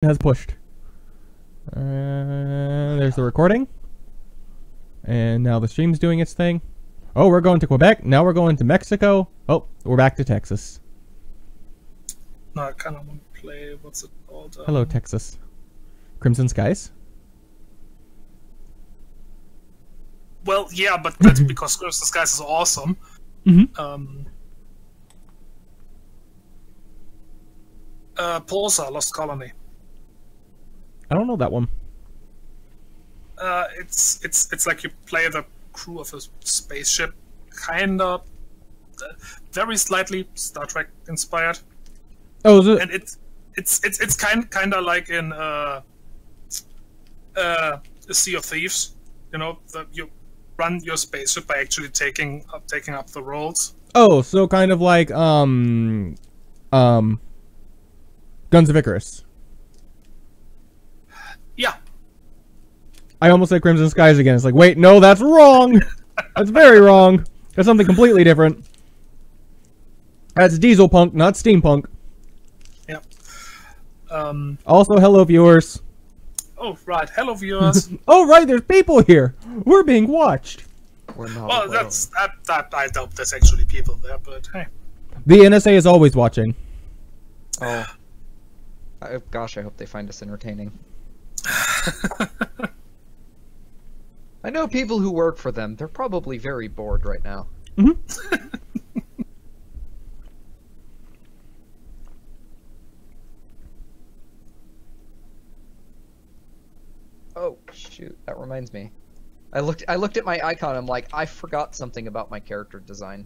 has pushed. There's the recording. And now the stream's doing its thing. Oh, we're going to Quebec. Now we're going to Mexico. Oh, we're back to Texas. No, I kind of want to play, what's it called? Hello, Texas. Crimson Skies? Well, yeah, but that's because Crimson Skies is awesome. Mm-hmm. Pulsar, Lost Colony. I don't know that one. It's like you play the crew of a spaceship, kind of, very slightly Star Trek inspired. Oh, is it? And it's kind of like in a Sea of Thieves. You know, you run your spaceship by actually taking up the roles. Oh, so kind of like Guns of Icarus. Yeah. I almost said Crimson Skies again. It's like, wait, no, that's wrong. That's very wrong. That's something completely different. That's diesel punk, not steampunk. Yep. Also, hello, viewers. Oh, right. Hello, viewers. Oh, right, there's people here. We're being watched. We're not Well, alone. that I doubt there's actually people there, but hey. The NSA is always watching. Oh. Gosh, I hope they find us entertaining. I know people who work for them. They're probably very bored right now. Mm-hmm. Oh, shoot. That reminds me. I looked at my icon, I'm like, I forgot something about my character design.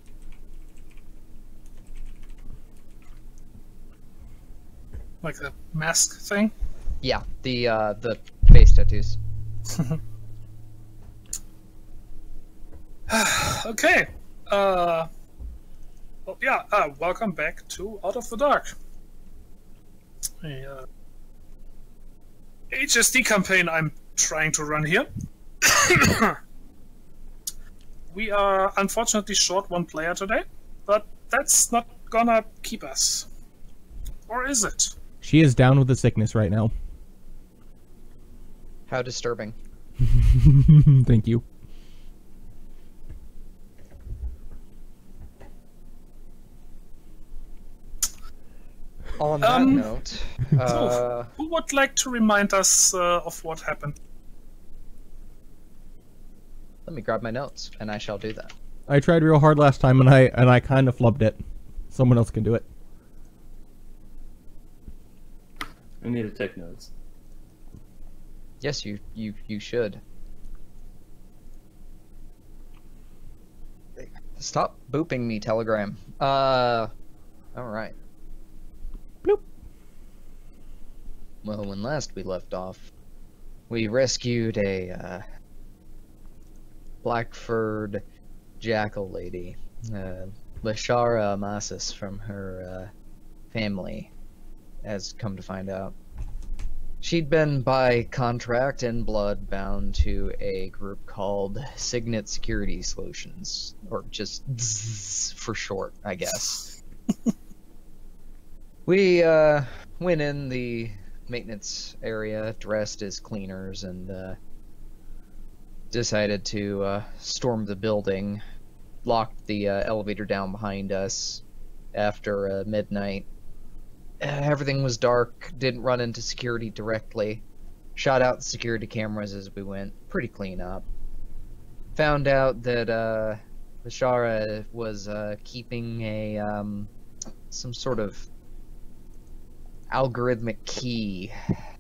Like the mask thing? Yeah, the face tattoos. Okay. Well, yeah, welcome back to Out of the Dark. A HSD campaign I'm trying to run here. We are unfortunately short one player today, but that's not gonna keep us. Or is it? She is down with the sickness right now. How disturbing. Thank you. On that note, So, who would like to remind us of what happened? let me grab my notes, and I shall do that. I tried real hard last time, and I kind of flubbed it. Someone else can do it. I need to take notes. Yes, you should. Stop booping me, Telegram. Alright. Bloop. Well, when last we left off, we rescued a, black-furred jackal lady, Lashara Amasis, from her, family, has come to find out. She'd been by contract and blood bound to a group called Signet Security Solutions, or just ZZZ for short, I guess. We went in the maintenance area dressed as cleaners and decided to storm the building, locked the elevator down behind us after midnight. Everything was dark, didn't run into security directly. Shot out the security cameras as we went. Pretty clean up. Found out that Bashara was keeping a some sort of algorithmic key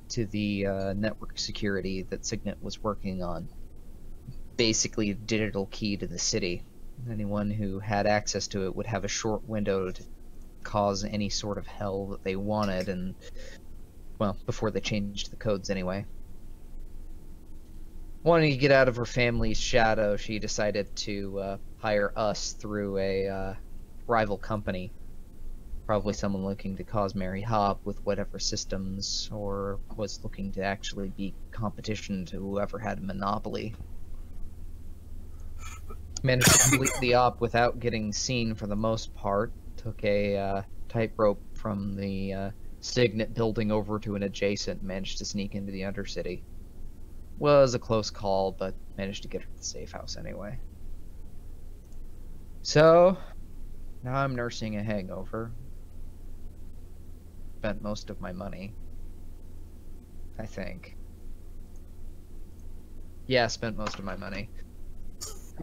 to the network security that Signet was working on. Basically a digital key to the city. Anyone who had access to it would have a short window to cause any sort of hell that they wanted, and well, before they changed the codes anyway. Wanting to get out of her family's shadow, she decided to hire us through a rival company. Probably someone looking to cause Mary Hop with whatever systems, or was looking to actually be competition to whoever had a monopoly. Managed to complete the op without getting seen for the most part. Took a tightrope from the Signet building over to an adjacent, managed to sneak into the Undercity. Was a close call, but managed to get her to the safe house anyway. So, now I'm nursing a hangover. Spent most of my money. I think. Yeah, spent most of my money.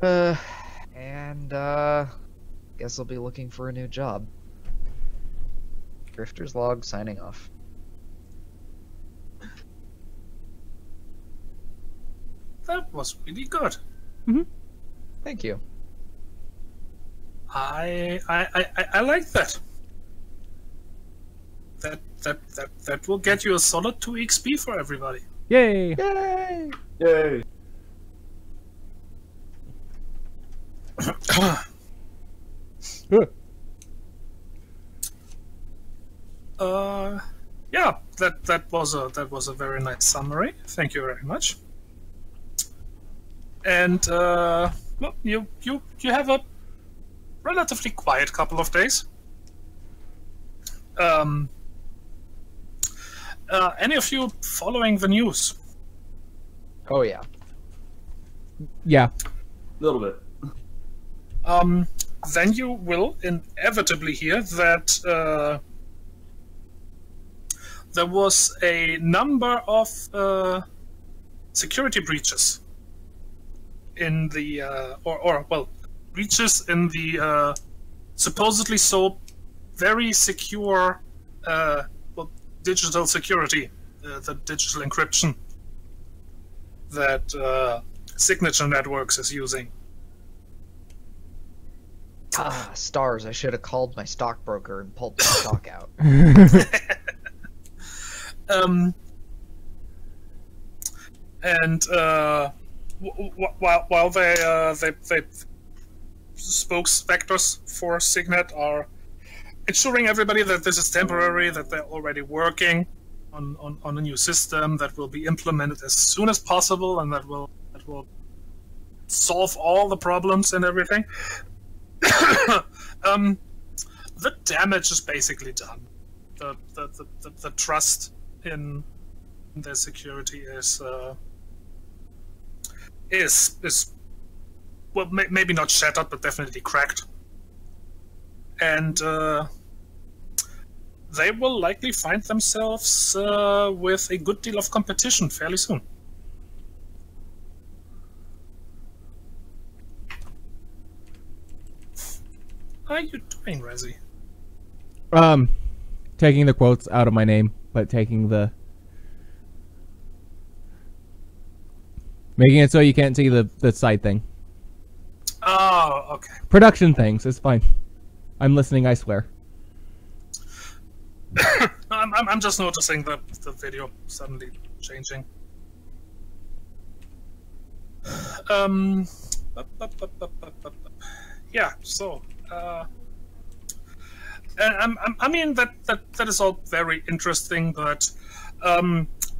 Guess I'll be looking for a new job. Drifter's Log signing off. That was really good. Mm-hmm. Thank you. I like that. That will get you a solid 2 XP for everybody. Yay! Yay! Yay! Good. Yeah, that was a very nice summary. Thank you very much. And well, you have a relatively quiet couple of days. Any of you following the news? Oh yeah. Yeah. A little bit. Then you will inevitably hear that there was a number of security breaches in the breaches in the supposedly so very secure digital security, the digital encryption that Signature Networks is using. Ah, stars. I should have called my stockbroker and pulled the stock out. While they spokesvectors for Signet are ensuring everybody that this is temporary, that they're already working on a new system that will be implemented as soon as possible, and that will solve all the problems and everything. The damage is basically done. The trust in their security is well, maybe not shattered, but definitely cracked. And they will likely find themselves with a good deal of competition fairly soon. How are you doing, Rezzy? Taking the quotes out of my name, but taking the... Making it so you can't see the side thing. Oh, okay. Production things, it's fine. I'm listening, I swear. I'm just noticing the video suddenly changing. Yeah, so I mean that is all very interesting, but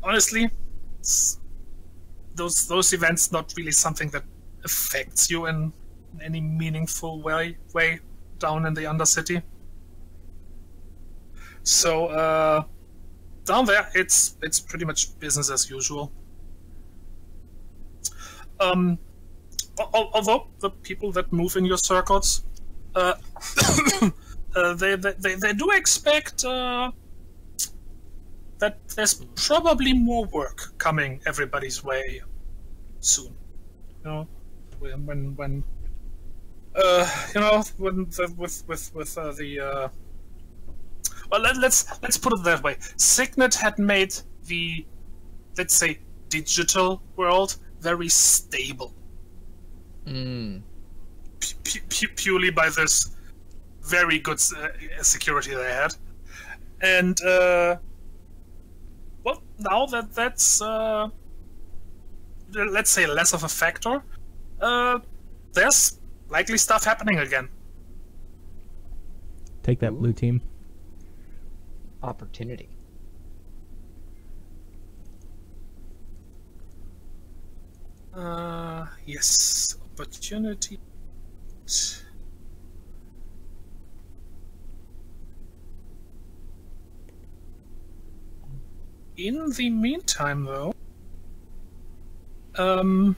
honestly, those events not really something that affects you in any meaningful way down in the Undercity. So down there, it's pretty much business as usual. Although the people that move in your circuits, they do expect that there's probably more work coming everybody's way soon. You know, when you know, when with the well, let's put it that way. Signet had made the, let's say, digital world very stable. Purely by this very good security they had, and well, now that's let's say less of a factor, there's likely stuff happening again. Take that, blue team. Opportunity. Yes, opportunity. In the meantime, though, one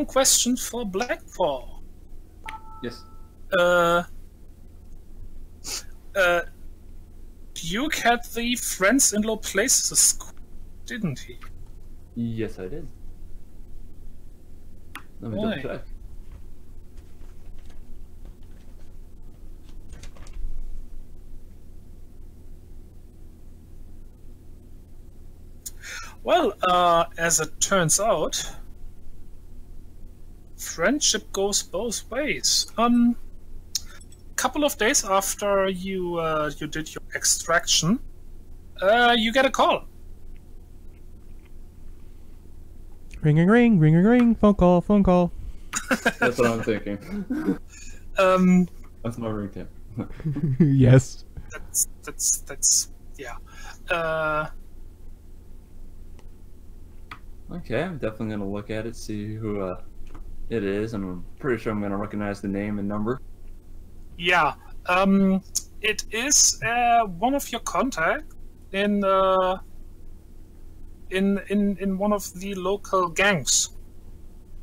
question for Blackpaw. Yes. Duke had the Friends in Low Places, didn't he? Yes, I did. Let me Why? double check. Well, as it turns out, friendship goes both ways. Couple of days after you did your extraction, you get a call. Ring, ring, ring, ring, ring, ring. Phone call, phone call. That's what I'm thinking. That's my ringtone. Yes. That's yeah. Okay, I'm definitely gonna look at it, see who it is, and I'm pretty sure I'm gonna recognize the name and number. Yeah. It is one of your contacts in one of the local gangs.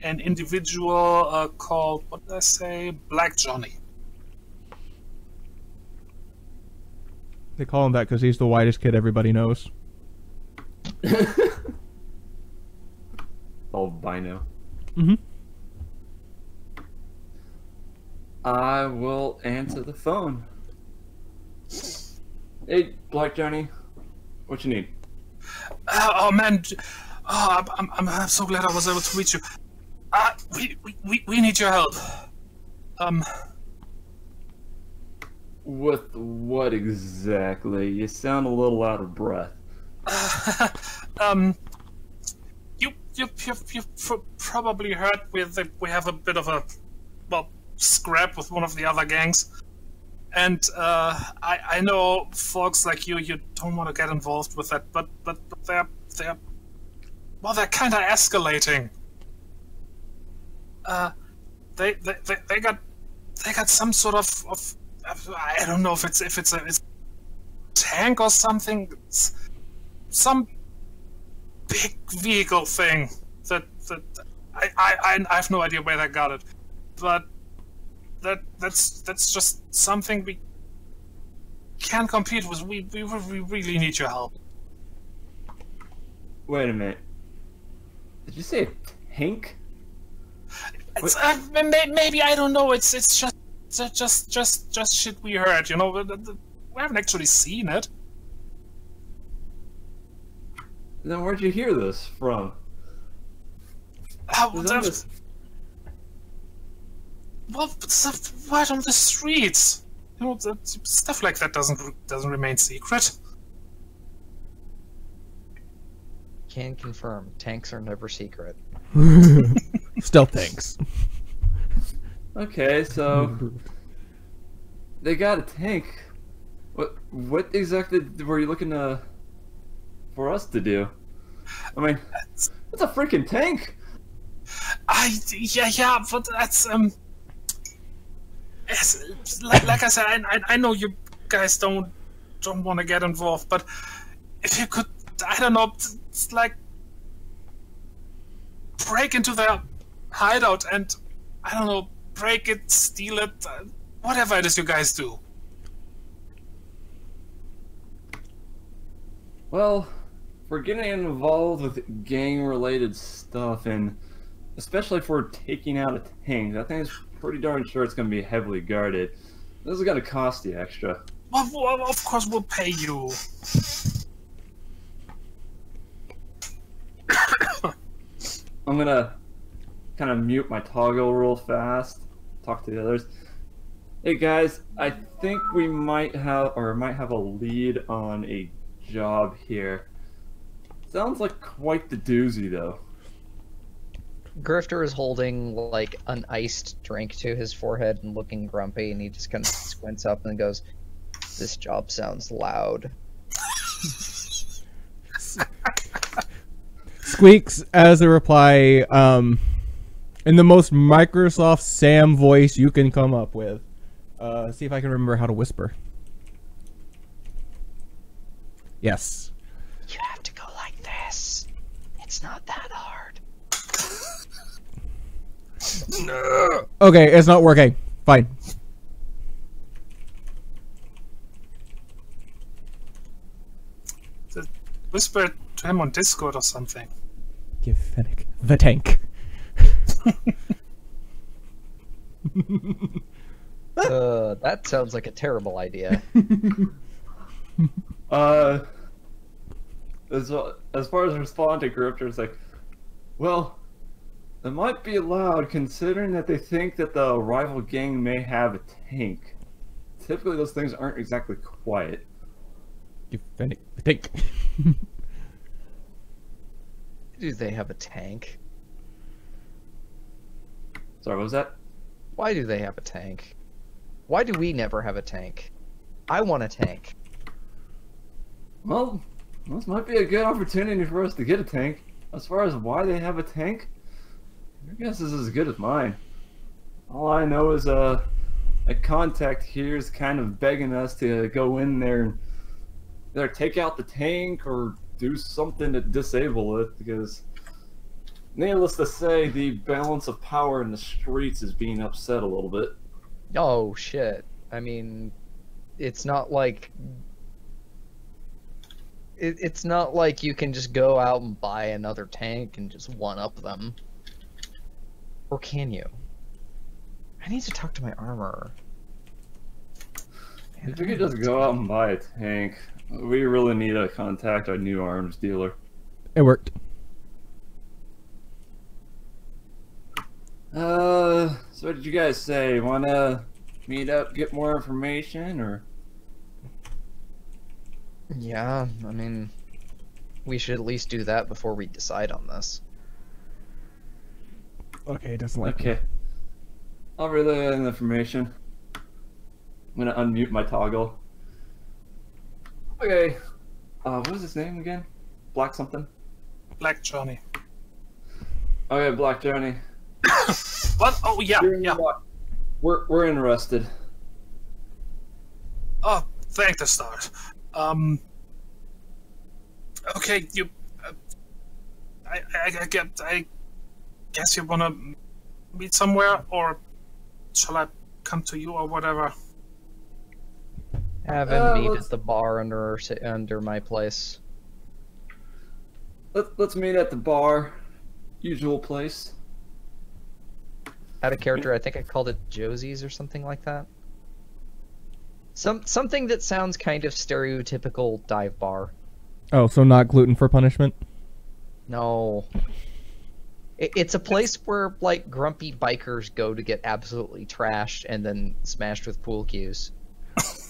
An individual called, what did I say, Black Johnny. They call him that because he's the whitest kid everybody knows. Albino. Mm-hmm. I will answer the phone. Hey, Black Johnny, what you need? Oh man, I'm so glad I was able to reach you. We need your help. With what exactly? You sound a little out of breath. You've probably heard we have a bit of a, well, scrap with one of the other gangs. And I know folks like you don't want to get involved with that, but they're kind of escalating. They got some sort of I don't know if it's a tank or something, some big vehicle thing that I have no idea where they got it, but that's just something we can't compete with. We really need your help. Wait a minute. Did you say tank? It's, maybe I don't know. It's just shit we heard. You know, we haven't actually seen it. Then where'd you hear this from? Well, stuff right on the streets. You know, stuff like that doesn't remain secret. Can confirm, tanks are never secret. Stealth tanks. Okay, so they got a tank. What exactly were you looking for us to do? I mean, it's a freaking tank. Yeah, but that's like I said, I know you guys don't want to get involved, but if you could, I don't know, it's like break into their hideout and I don't know, break it, steal it, whatever it is you guys do. Well, we're getting involved with gang-related stuff, and especially if we're taking out a tank, I think it's pretty darn sure it's going to be heavily guarded. This is going to cost you extra. Well, of course we'll pay you. I'm going to kind of mute my toggle real fast, talk to the others. Hey guys, I think we might have a lead on a job here. Sounds like quite the doozy though. Grifter is holding like an iced drink to his forehead and looking grumpy, and he just kind of squints up and goes, "This job sounds loud." Squeaks as a reply, in the most Microsoft Sam voice you can come up with. See if I can remember how to whisper. Yes. You have to go like this. It's not that hard. No. Okay, it's not working. Fine. Whisper to him on Discord or something. Give Fennec the tank. That sounds like a terrible idea. As far as respond to group, there's like, well, it might be allowed considering that they think that the rival gang may have a tank. Typically, those things aren't exactly quiet. Give Fennec the tank. Do they have a tank? Sorry, what was that? Why do they have a tank? Why do we never have a tank? I want a tank. Well, this might be a good opportunity for us to get a tank. As far as why they have a tank, your guess is as good as mine. All I know is a contact here is kind of begging us to go in there and either take out the tank or do something to disable it, because needless to say, the balance of power in the streets is being upset a little bit. Oh shit. I mean, it's not like it's not like you can just go out and buy another tank and just one-up them. Or can you? I need to talk to my armorer. Man, If we could just go out and buy a tank, we really need to contact our new arms dealer. It worked. So what did you guys say? Wanna meet up, get more information, or? Yeah, I mean, we should at least do that before we decide on this. Okay, it doesn't like Okay. I'll relay that information. I'm gonna unmute my toggle. Okay. What was his name again? Black something? Black Johnny. Okay, Black Johnny. What? Oh yeah, You're in yeah. the- We're interested. Oh, thank the stars. Okay, you. I guess you wanna meet somewhere, or shall I come to you or whatever? Have him meet let's- at the bar under my place. Let's meet at the bar. Usual place. Out of character, I think I called it Josie's or something like that. Something that sounds kind of stereotypical dive bar. Oh, so not gluten for punishment? No. It's a place where, like, grumpy bikers go to get absolutely trashed and then smashed with pool cues.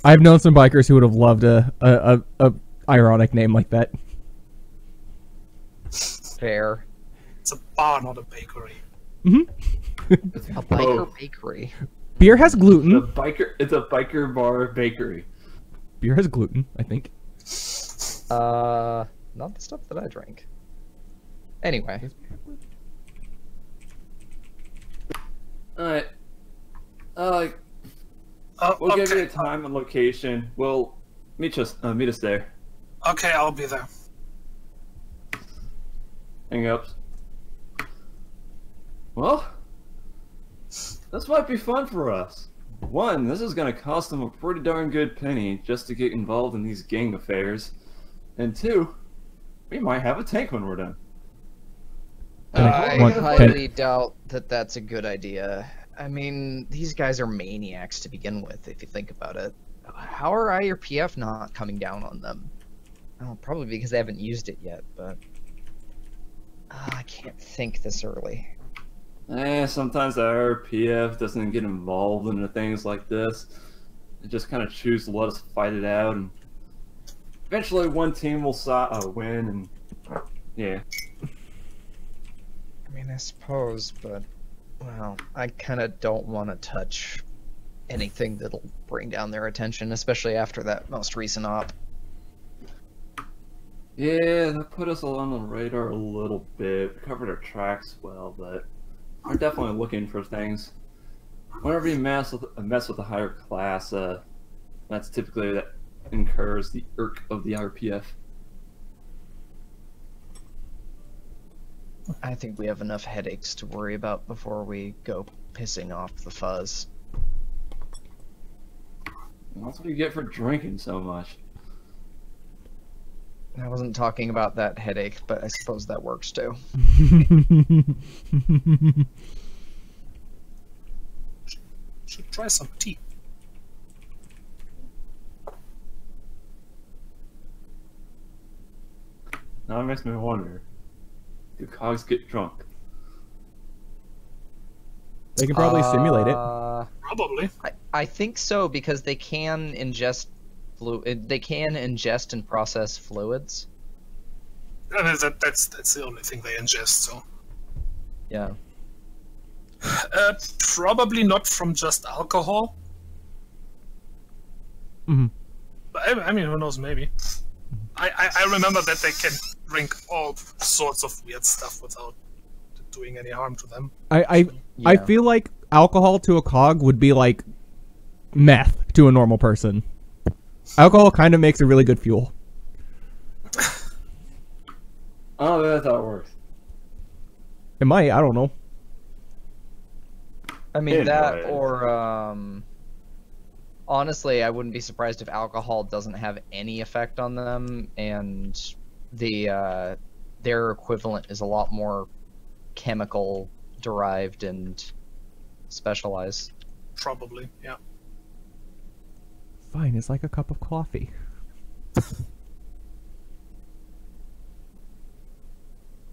I've known some bikers who would have loved a ironic name like that. Fair. It's a bar, not a bakery. A biker Oh. bakery. Beer has gluten. It's a biker bar bakery. Beer has gluten, I think. Not the stuff that I drink. Anyway. Alright. We'll Okay. give you a time and location. We'll meet us there. Okay, I'll be there. Hang up. Well, this might be fun for us. One, this is gonna cost them a pretty darn good penny just to get involved in these gang affairs. And two, we might have a tank when we're done. I One- highly doubt that that's a good idea. I mean, these guys are maniacs to begin with, if you think about it. How are I or PF not coming down on them? Oh, probably because they haven't used it yet, but... I can't think this early. Sometimes the RPF doesn't get involved into things like this. They just kind of choose to let us fight it out, and eventually one team will win, and yeah. I mean, I suppose, but... Well, I kind of don't want to touch anything that'll bring down their attention, especially after that most recent op. Yeah, that put us on the radar a little bit. We covered our tracks well, but we're definitely looking for things. whenever you mess with a higher class, that's typically that incurs the irk of the RPF. I think we have enough headaches to worry about before we go pissing off the fuzz. And that's what you get for drinking so much. I wasn't talking about that headache, but I suppose that works too. Should try some tea. Now it makes me wonder, do cogs get drunk? They can probably simulate it. Probably. I think so, because they can ingest they can ingest and process fluids. I mean, that's the only thing they ingest. So Yeah. probably not from just alcohol. Hmm. But I mean, who knows? Maybe. I remember that they can drink all sorts of weird stuff without doing any harm to them. I Yeah. feel like alcohol to a cog would be like meth to a normal person. Alcohol kind of makes a really good fuel. Oh, that's how it works. It might, I don't know. I mean, that Anyway. or honestly, I wouldn't be surprised if alcohol doesn't have any effect on them, and their equivalent is a lot more chemical derived and specialized. Probably, yeah. Fine, it's like a cup of coffee.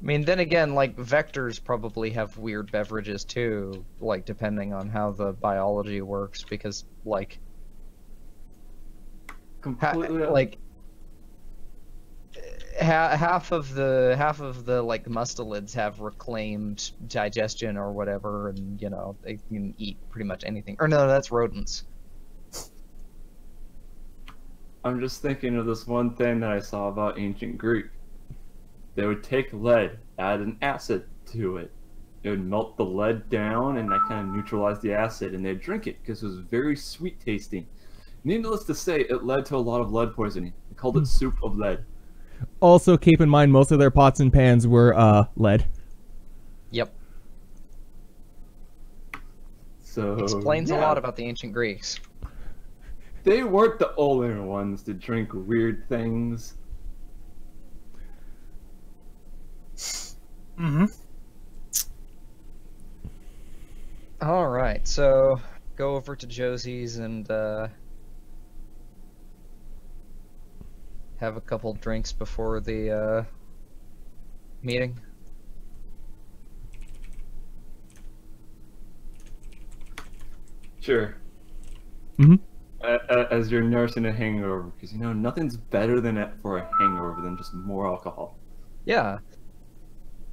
I mean, then again, like, vectors probably have weird beverages too, like, depending on how the biology works, because, like, Completely. like half of the like mustelids have reclaimed digestion or whatever, and you know they can eat pretty much anything. Or no, that's rodents. I'm just thinking of this one thing that I saw about ancient Greek. They would take lead, add an acid to it. It would melt the lead down, and that kind of neutralized the acid, and they'd drink it because it was very sweet tasting. Needless to say, it led to a lot of lead poisoning. They called it soup of lead. Also, keep in mind most of their pots and pans were lead. Yep, So explains a yeah, lot about the ancient Greeks. They weren't the only ones to drink weird things. Mm-hmm. All right, so go over to Josie's and have a couple drinks before the meeting. Sure. Mm-hmm. As you're nursing a hangover, because you know nothing's better than it for a hangover than just more alcohol. Yeah,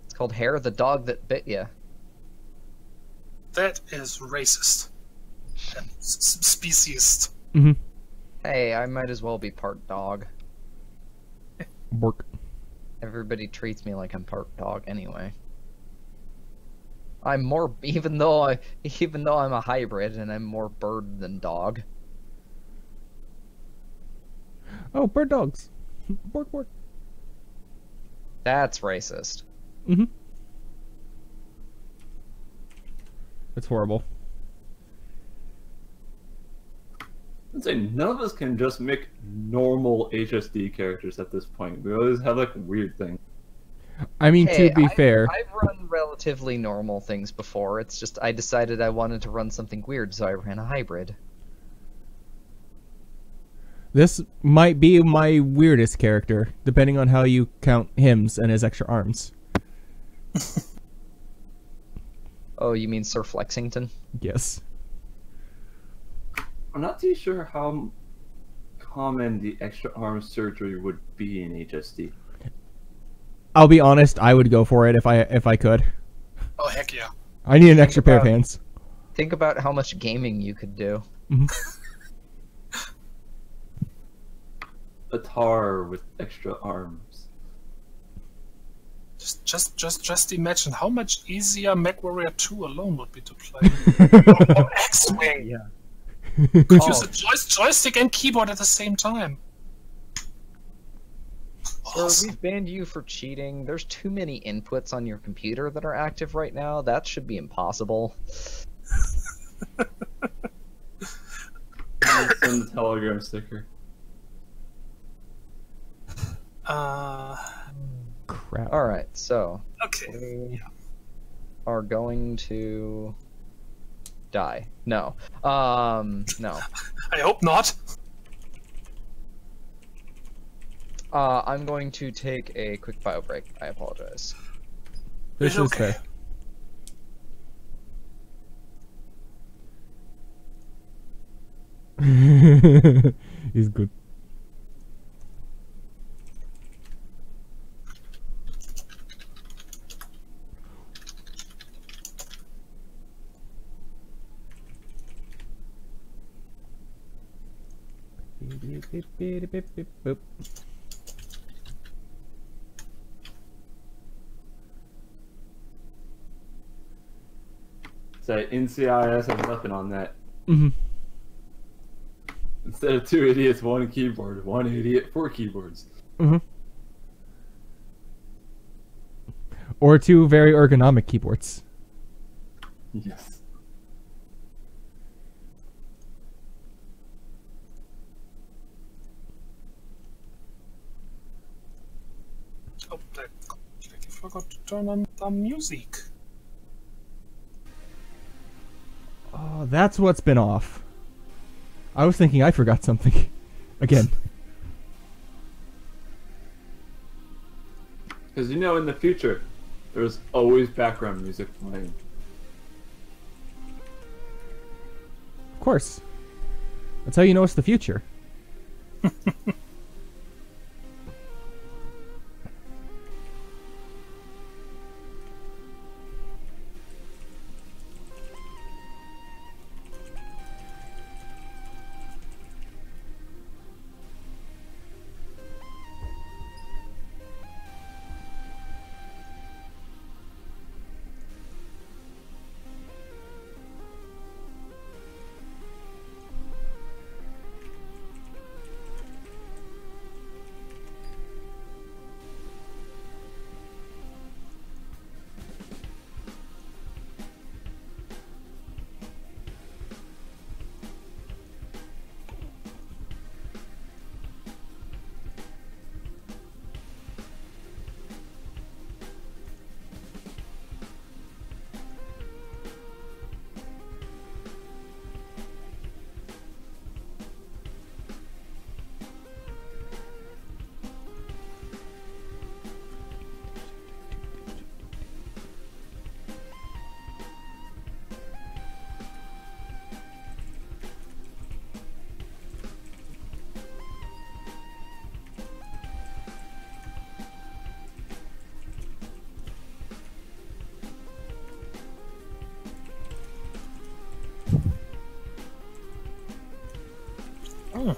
it's called Hair the Dog That Bit Ya. That is racist. And speciesist. Mm-hmm. Hey, I might as well be part dog. Work. Everybody treats me like I'm part dog anyway. I'm more, even though I'm a hybrid and I'm more bird than dog. Oh, bird dogs. Work, work. That's racist. Mm-hmm. It's horrible. I'd say none of us can just make normal HSD characters at this point. We always have like weird things. I mean, Hey, to be fair, I've run relatively normal things before. It's just I decided I wanted to run something weird, so I ran a hybrid. this might be my weirdest character, depending on how you count hymns and his extra arms. Oh, you mean Sir Flexington? Yes. I'm not too sure how common the extra arm surgery would be in HSD. I'll be honest, I would go for it if I could. Oh, heck yeah. I need an extra pair of hands. Think about how much gaming you could do. A tar with extra arms. Just imagine how much easier MechWarrior 2 alone would be to play. Or X-Wing. Yeah. Could use a joystick and keyboard at the same time. Sir, we've banned you for cheating. There's too many inputs on your computer that are active right now. That should be impossible. Send the Telegram sticker. Crap. Alright, so Okay. we are going to die. No. No. I hope not. I'm going to take a quick bio break. I apologize. This is Okay. fair. He's good. Boop. Say NCIS has nothing on that. Mm-hmm. Instead of 2 idiots, 1 keyboard. 1 idiot, 4 keyboards. Mm-hmm. Or 2 very ergonomic keyboards. Yes. Oh, I completely forgot to turn on the music. Oh, that's what's been off. I was thinking I forgot something. Again. Because you know, in the future, there's always background music playing. Of course. That's how you know it's the future. Oh.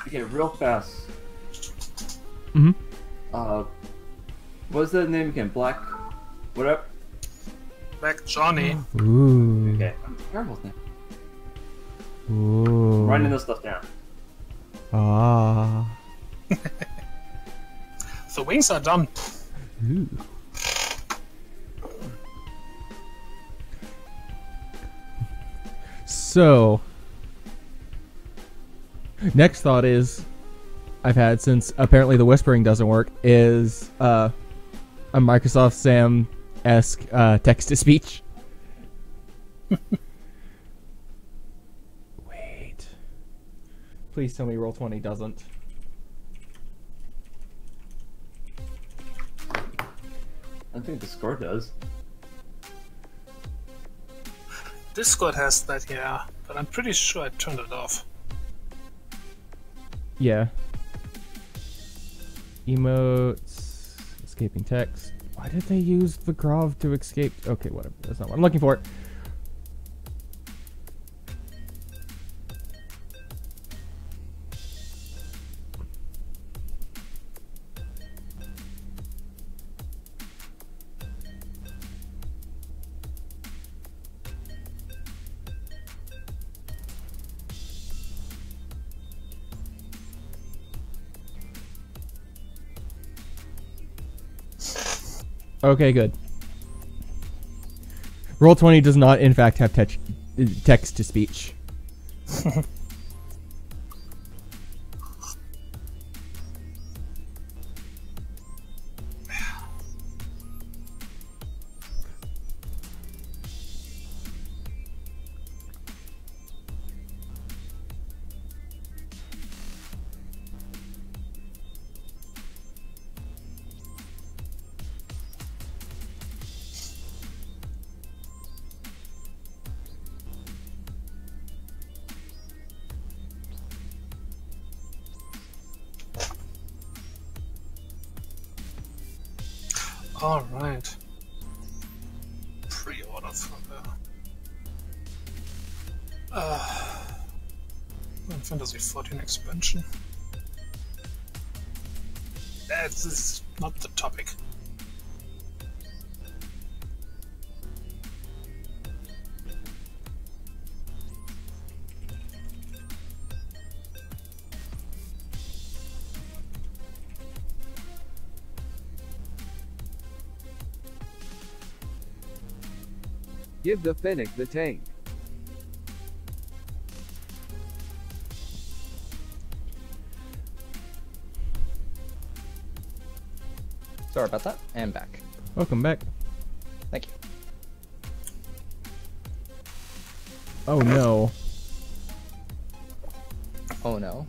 Okay, real fast. Mm-hmm. What's that name again? Black... What up? Black Johnny. Ooh. Okay, I'm terrible with that. Ooh. I'm writing this stuff down. Ah. The wings are done. Ooh. So, next thought is, I've had since apparently the whispering doesn't work, is a Microsoft Sam-esque text-to-speech. Wait. Please tell me Roll20 doesn't. I think Discord does. Discord has that, yeah, but I'm pretty sure I turned it off. Yeah. Emotes, escaping text, Why did they use the Grov to escape? Okay, whatever. That's not what I'm looking for. Okay, good. Roll20 does not, in fact, have text to speech. All right. Pre-order for the Final Fantasy XIV expansion. This is not the topic. Give the Fennec the tank. Sorry about that. And back. Welcome back. Thank you. Oh no. Oh no.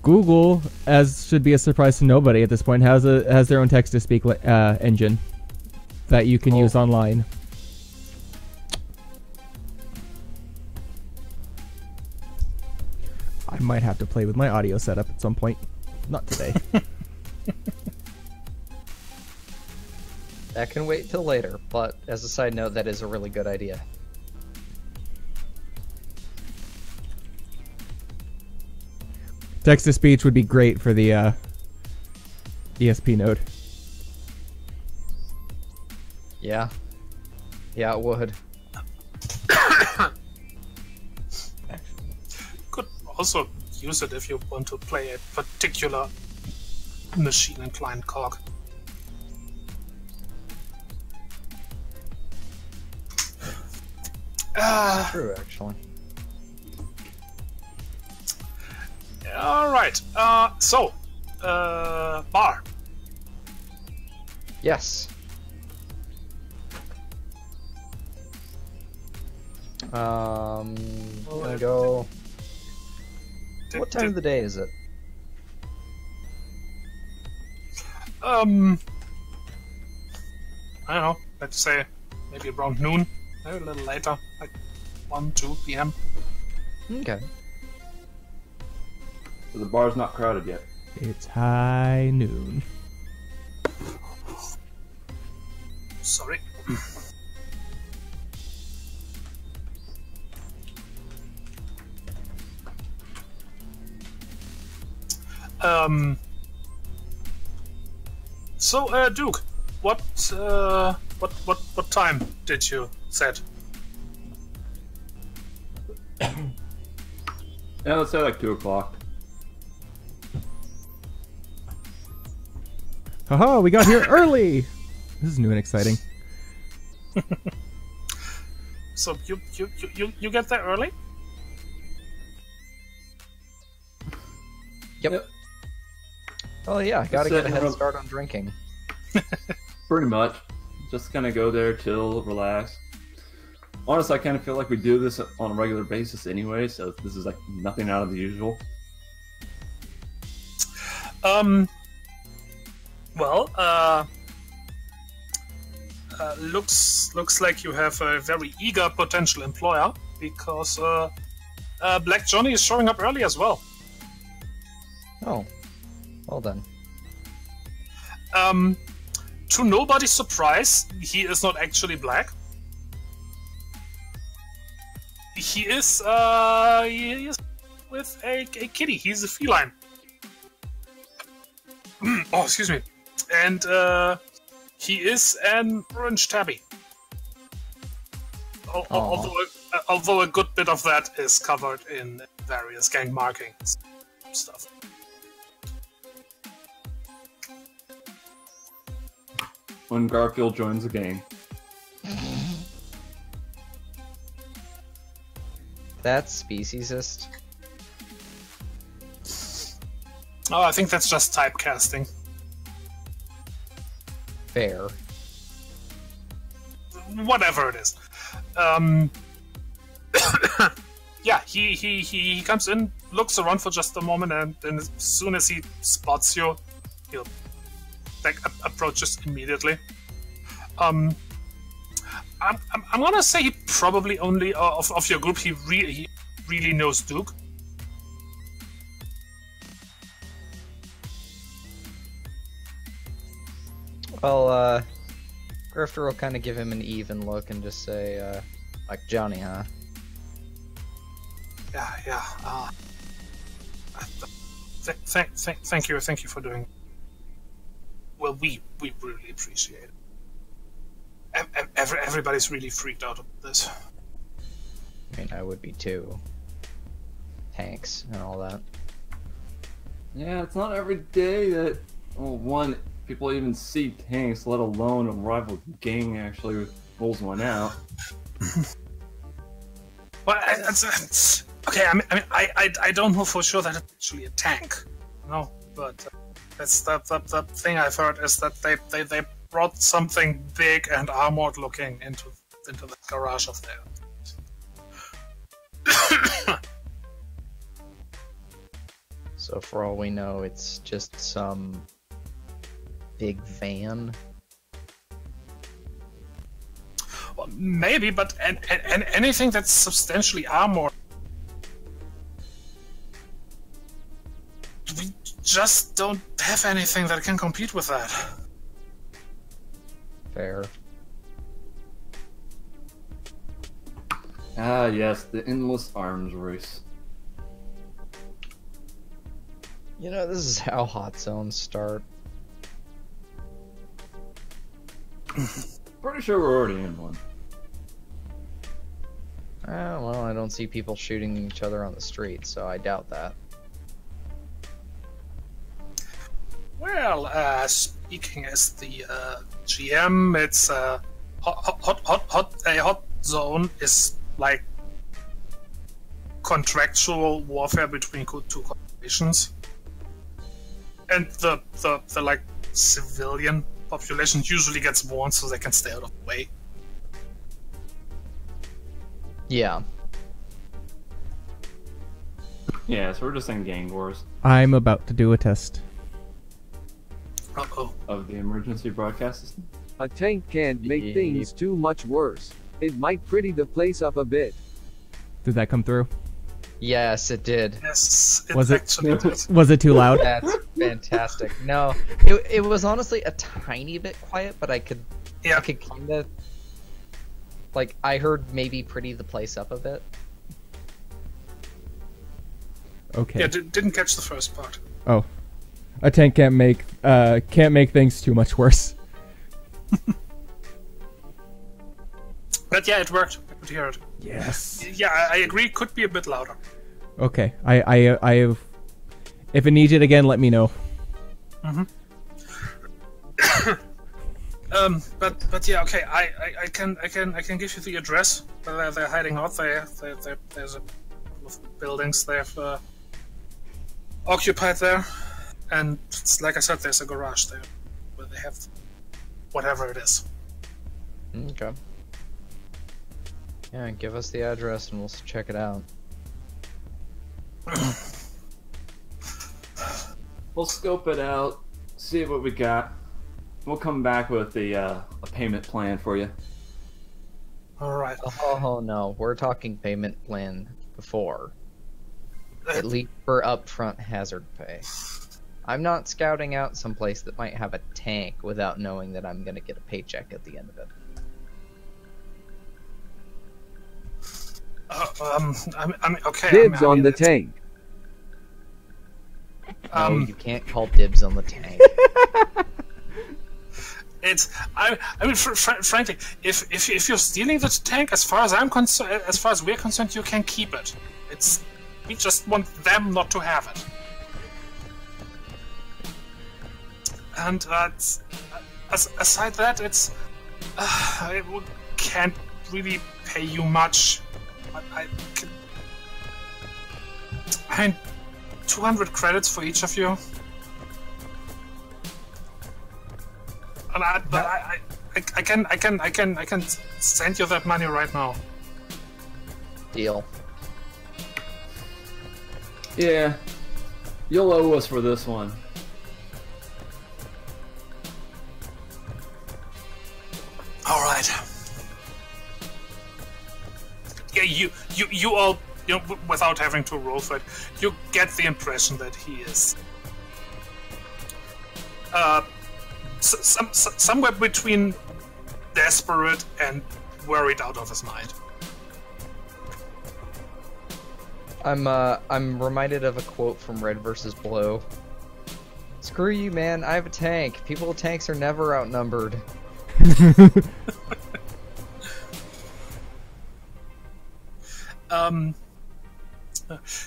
Google, as should be a surprise to nobody at this point, has their own text-to-speak engine that you can use online. I might have to play with my audio setup at some point. Not today. That can wait till later, but as a side note, that is a really good idea. Text-to-speech would be great for the ESP node. Yeah. Yeah, it would. Could also use it if you want to play a particular machine and client cog. True, actually. All right. So, bar. Yes. Gonna go. What time of the day is it? I don't know. Let's say maybe around noon, maybe a little later, like 1, 2 p.m. Okay. So the bar's not crowded yet. It's high noon. Sorry. So, Duke, what time did you set? Yeah, let's say like 2 o'clock. Haha, we got here early! This is new and exciting. So you get there early? Yep. Oh yeah, gotta Set get a head him up. start on drinking. Pretty much. Just kind of go there, chill, relax. Honestly, I kind of feel like we do this on a regular basis anyway, so this is like nothing out of the usual. Well, looks like you have a very eager potential employer, because Black Johnny is showing up early as well. Oh. Well then. To nobody's surprise, he is not actually black. He is with a kitty. He's a feline. Oh, excuse me. And he is an orange tabby. Although a good bit of that is covered in various gang markings stuff. When Garfield joins the gang. That's speciesist. Oh, I think that's just typecasting. Fair. Whatever it is. Yeah, he comes in, looks around for just a moment, and then as soon as he spots you, he'll approaches immediately. I'm gonna say he probably only of your group he really knows Duke. Well, Grifter will kind of give him an even look and just say, like, Johnny, huh? Yeah. Thank you for doing. Well, we really appreciate it. Everybody's really freaked out about this. I mean, I would be too. Tanks and all that. Yeah, it's not every day that, well, one, people even see tanks, let alone a rival gang actually rolls one out. Well, okay. I mean, I don't know for sure that it's actually a tank, no. But that's the thing I've heard is that they brought something big and armored looking into the garage of there. So for all we know, it's just some big van. Well, maybe, but and anything that's substantially armored, we just don't have anything that can compete with that. Fair. Ah, yes, the endless arms race. You know, this is how hot zones start. Pretty sure we're already in one. Well, I don't see people shooting each other on the street, so I doubt that. Well, speaking as the GM, it's a hot zone is like contractual warfare between two corporations, and the like civilian population usually gets warned so they can stay out of the way. Yeah. Yeah, so we're just in gang wars I'm about to do a test. Uh-oh. of the emergency broadcast system. A tank can't make things too much worse. It might pretty the place up a bit. Did that come through? Yes, it did. Yes, Was it- actually did. Was it too loud? That's fantastic. No, it was honestly a tiny bit quiet, but I could Yeah. kind of, like, I heard maybe pretty the place up a bit. Okay. Yeah, didn't catch the first part. Oh, a tank can't make things too much worse. But yeah, it worked. I could hear it. Yes. Yeah, I agree. Could be a bit louder. Okay. I have. If it needs it again, let me know. But yeah, okay. I can give you the address where they're hiding out. There's a couple of buildings they've occupied there, and like I said, there's a garage there where they have whatever it is. Okay. Yeah, give us the address and we'll check it out. We'll scope it out, see what we got. We'll come back with a payment plan for you. All right. Oh no, we're talking payment plan before. At least for upfront hazard pay. I'm not scouting out someplace that might have a tank without knowing that I'm gonna get a paycheck at the end of it. Okay. Dibs on the tank. No, you can't call dibs on the tank. Frankly, if you're stealing the tank, as far as I'm concerned, as far as we're concerned, you can keep it. We just want them not to have it. And aside that, we can't really pay you much. I mean, 200 credits for each of you. And I can send you that money right now. Deal. Yeah, you'll owe us for this one. All right. Yeah, you all, without having to roll for it, you get the impression that he is somewhere between desperate and worried out of his mind. I'm reminded of a quote from Red vs. Blue. Screw you, man. I have a tank. People with tanks are never outnumbered.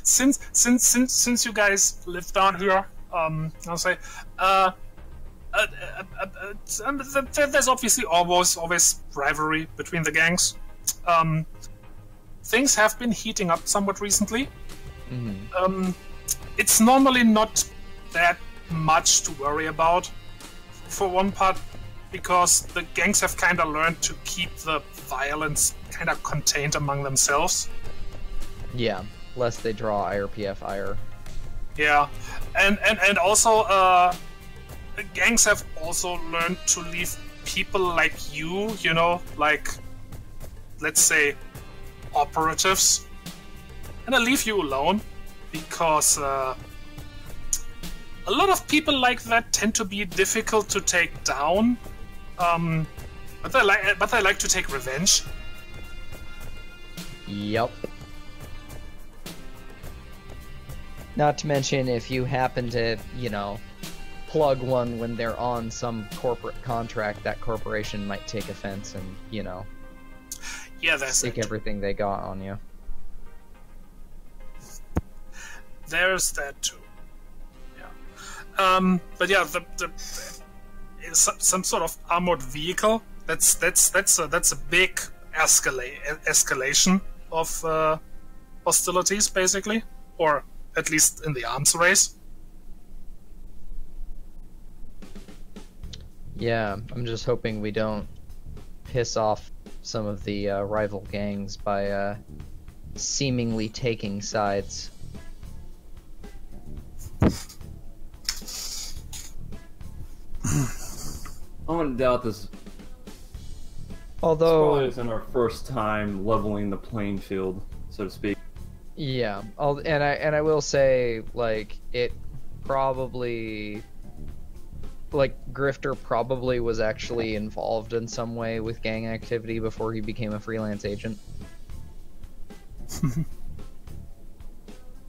Since you guys live down here, I'll say, there's obviously always rivalry between the gangs. Things have been heating up somewhat recently. Mm-hmm. It's normally not that much to worry about, for one part, because the gangs have kind of learned to keep the violence kind of contained among themselves. Yeah, lest they draw IRPF ire. Yeah, and also, the gangs have also learned to leave people like you, like, let's say, operatives, and I leave you alone, because a lot of people like that tend to be difficult to take down, but they like to take revenge. Yep. Not to mention, if you happen to, plug one when they're on some corporate contract, that corporation might take offense and, Yeah, that's take it. everything they got on you. There's that too. Yeah. But yeah, the some sort of armored vehicle. That's a big escalation of hostilities, basically, or at least in the arms race. Yeah, I'm just hoping we don't piss off some of the rival gangs by seemingly taking sides. I wouldn't doubt this. Although, This isn't our first time leveling the playing field, so to speak. yeah, and I will say, like, it probably, like, Grifter probably was actually involved in some way with gang activity before he became a freelance agent.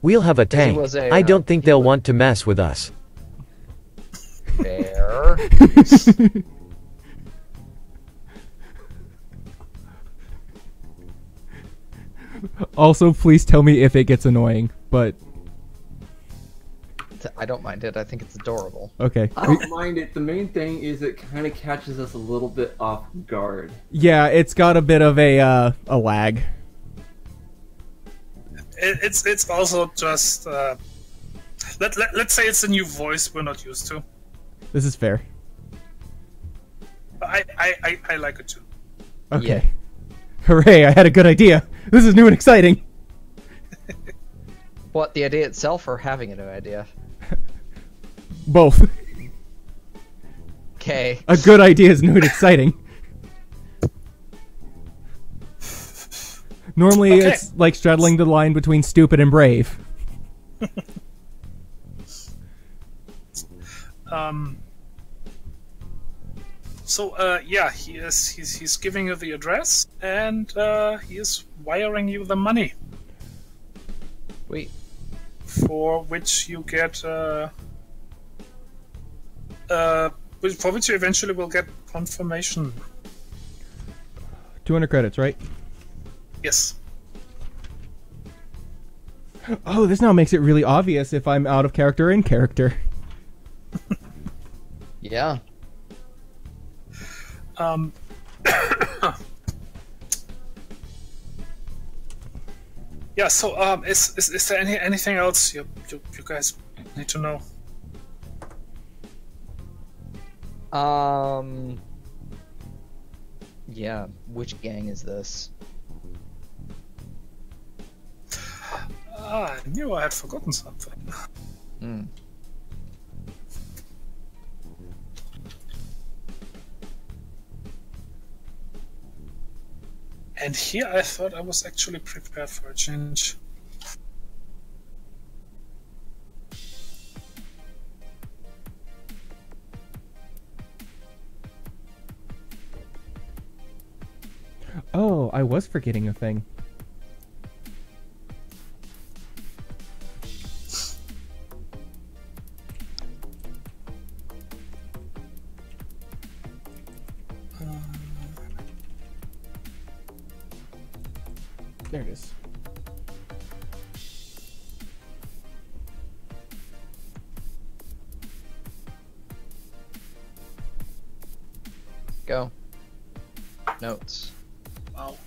We'll have a He tank. was a, I don't think they'll want to mess with us. Fair. Also, please tell me if it gets annoying, but I don't mind it. I think it's adorable. okay. I don't mind it. The main thing is it kind of catches us a little bit off guard. Yeah, it's got a bit of a lag. It's also just let's say it's a new voice we're not used to. This is fair. I like it too. Okay. Yeah. Hooray, I had a good idea. This is new and exciting. What, the idea itself or having a new idea? Both. Okay. A good idea is new and exciting. Normally, Okay. it's like straddling the line between stupid and brave. Yeah, he's giving you the address, and he is wiring you the money, Wait. for which you get for which you eventually will get confirmation. 200 credits, right? Yes. Oh, this now makes it really obvious if I'm out of character or in character. Yeah. Yeah. So, is there anything else you guys need to know? Yeah. Which gang is this? I knew I had forgotten something. Hmm. And here I thought I was actually prepared for a change. Oh, I was forgetting a thing. There it is. Go. Notes. Wow.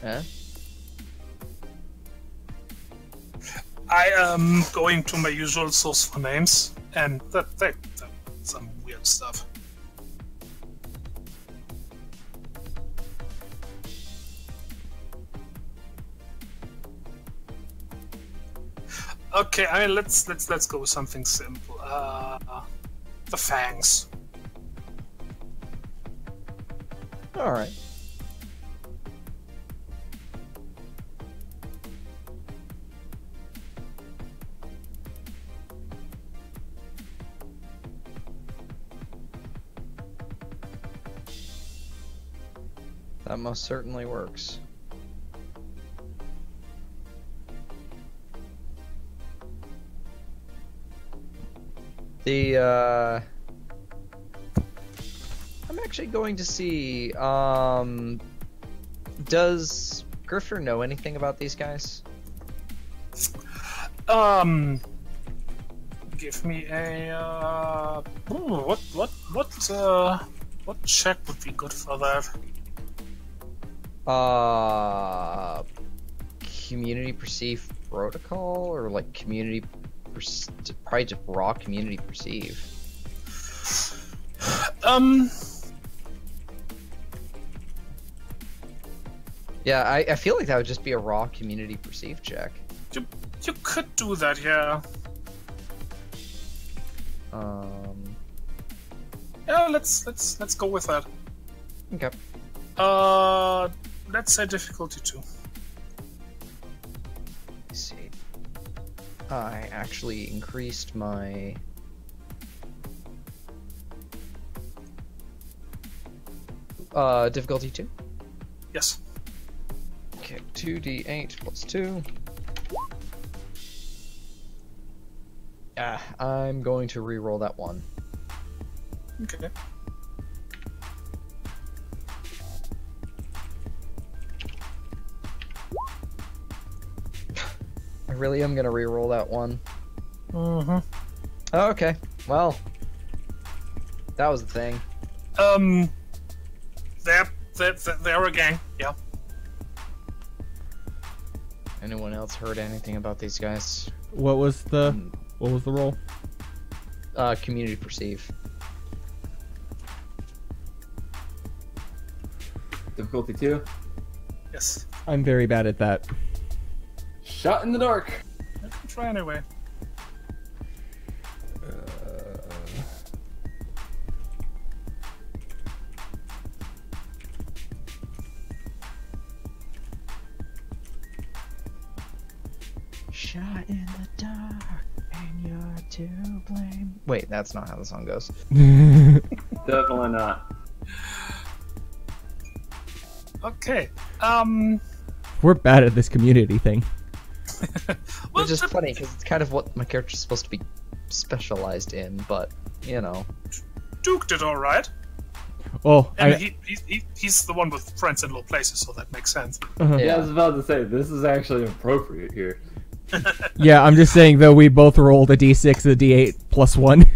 Eh? I am going to my usual source for names, and that's some weird stuff. Okay, I mean, let's go with something simple. The fangs. All right. That most certainly works. I'm actually going to see, does Grifter know anything about these guys? Give me a what check would be good for that? Community perceive protocol, or like community, probably just raw community perceive. Yeah, I feel like that would just be a raw community perceive check. You could do that, yeah. Yeah, let's go with that. Okay. Let's say difficulty 2. Let's see. I actually increased my difficulty 2. Yes. Okay, 2d8 plus 2. I'm going to re-roll that one. Okay. I really am gonna re-roll that one. Mm-hmm. Oh, okay, well, that was the thing. They're a gang, yeah. Anyone else heard anything about these guys? What was the roll? Community perceive. Difficulty 2. Yes. I'm very bad at that. Shot in the dark. I can try anyway. Shot in the dark, and you're to blame. Wait, that's not how the song goes. Definitely not. Okay. We're bad at this community thing. Well, Which is funny because it's kind of what my character's supposed to be specialized in, but you know. Duke did all right. Oh, And he's the one with friends in low places, so that makes sense. Yeah, I was about to say, this is actually appropriate here. yeah, I'm just saying though we both rolled a d6 and a d8 plus 1.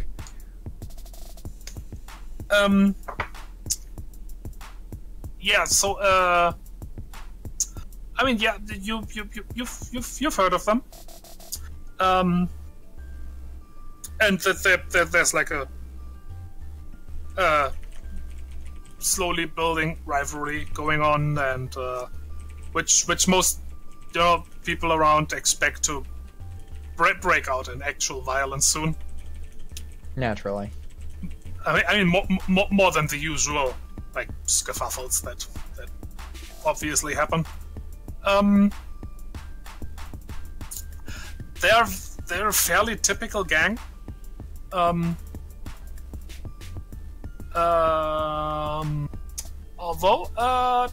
Yeah. So I mean, yeah, you've heard of them. And that there's like a slowly building rivalry going on, and which most people around expect to break out in actual violence soon. Naturally. I mean more than the usual like scuffles that obviously happen. They're a fairly typical gang. Although,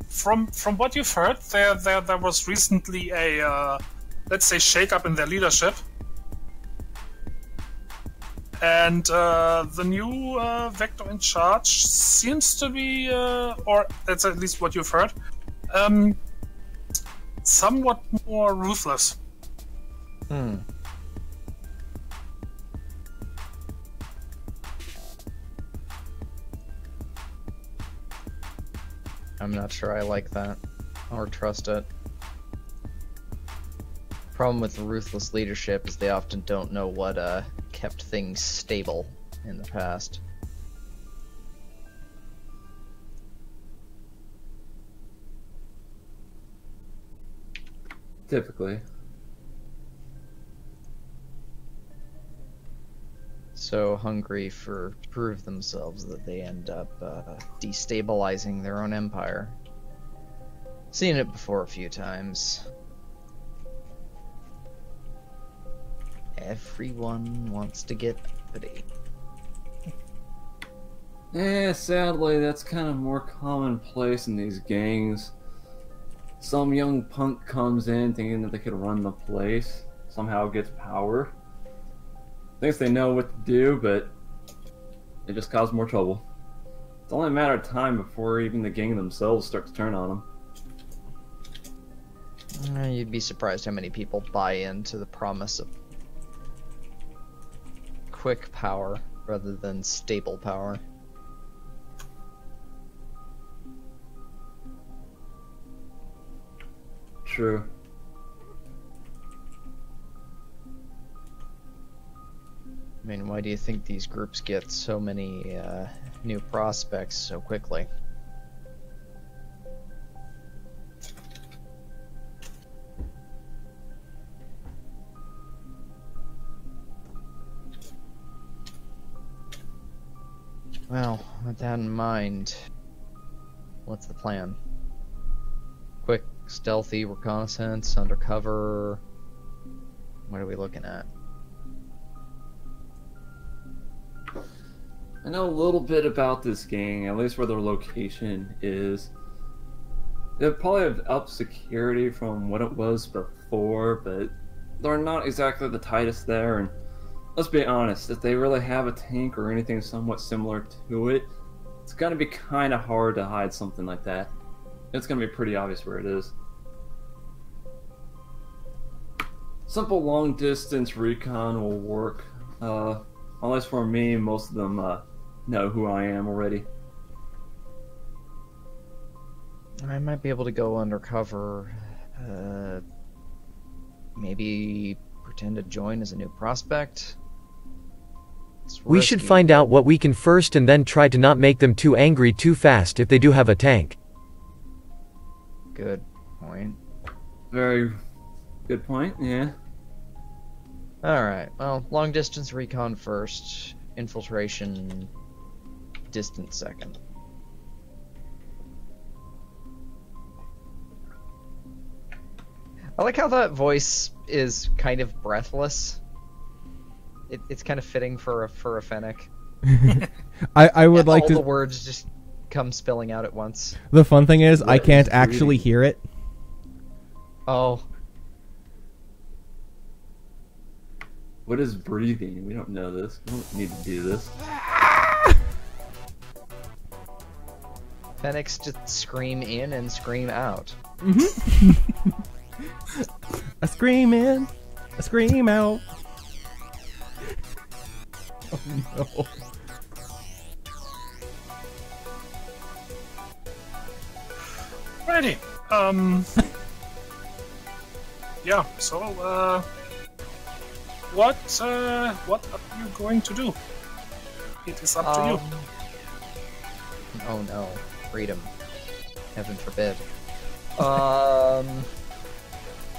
from what you've heard, there was recently a let's say shake-up in their leadership, and the new Vector in charge seems to be, or that's at least what you've heard, somewhat more ruthless. I'm not sure I like that or trust it. Problem with ruthless leadership is they often don't know what kept things stable in the past. Typically. So hungry to prove themselves that they end up destabilizing their own empire. Seen it before a few times. Everyone wants to get uppity. Yeah, sadly, that's kind of more commonplace in these gangs. Some young punk comes in thinking that they could run the place, somehow gets power. Thinks they know what to do, but they just cause more trouble. It's only a matter of time before even the gang themselves start to turn on them. You'd be surprised how many people buy into the promise of quick power rather than stable power. True. I mean, why do you think these groups get so many new prospects so quickly? Well, with that in mind, what's the plan? Quick, stealthy reconnaissance, undercover? What are we looking at? I know a little bit about this gang, at least where their location is. They probably have upped security from what it was before, but they're not exactly the tightest there, and let's be honest, if they really have a tank or anything somewhat similar to it, it's gonna be kinda hard to hide something like that. It's gonna be pretty obvious where it is. Simple long distance recon will work. Unless for me, most of them know who I am already. I might be able to go undercover. Maybe pretend to join as a new prospect. We should find out what we can first and then try to not make them too angry too fast if they do have a tank. Good point. Very good point, yeah. Alright, well, long distance recon first, infiltration distant second. I like how that voice is kind of breathless. It's kind of fitting for a Fennec. I would like all to. the words just come spilling out at once. The fun thing is, I What can't is actually breathing? hear it. Oh, What is breathing? We don't know this. We don't need to do this. Fennecs just scream in and scream out. A scream in, a scream out. Oh no. Righty. Yeah. So, what are you going to do? It is up to you. Oh no, freedom. Heaven forbid.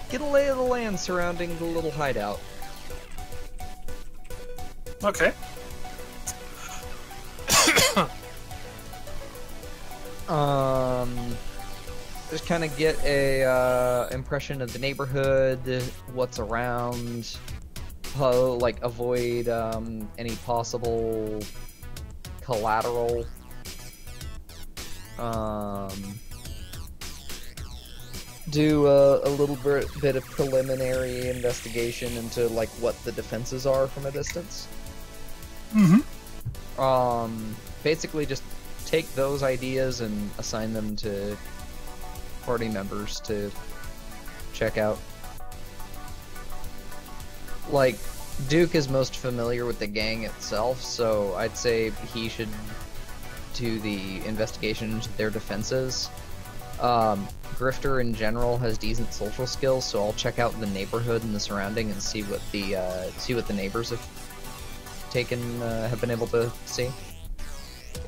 Get a lay of the land surrounding the little hideout. Okay. Just kind of get a impression of the neighborhood, what's around, like avoid any possible collateral. Do a little bit of preliminary investigation into like what the defenses are from a distance. Basically just take those ideas and assign them to party members to check out. Like, Duke is most familiar with the gang itself, so I'd say he should do the investigation into their defenses. Grifter in general has decent social skills, so I'll check out the neighborhood and the surrounding and see what the neighbors have been able to see.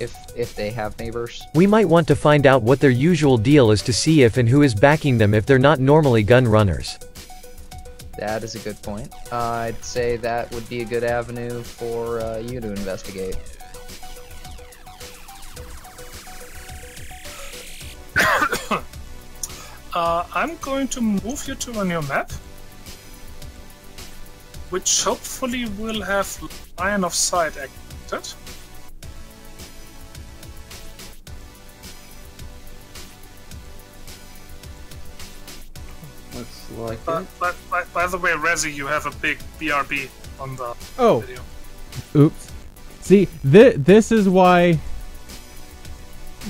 If they have neighbors. We might want to find out what their usual deal is to see if and who is backing them if they're not normally gun runners. That is a good point. I'd say that would be a good avenue for you to investigate. I'm going to move you to a new map, which hopefully will have line of sight activated. Looks like By the way, Rezi, you have a big BRB on the Oh. video. Oops. See, this is why.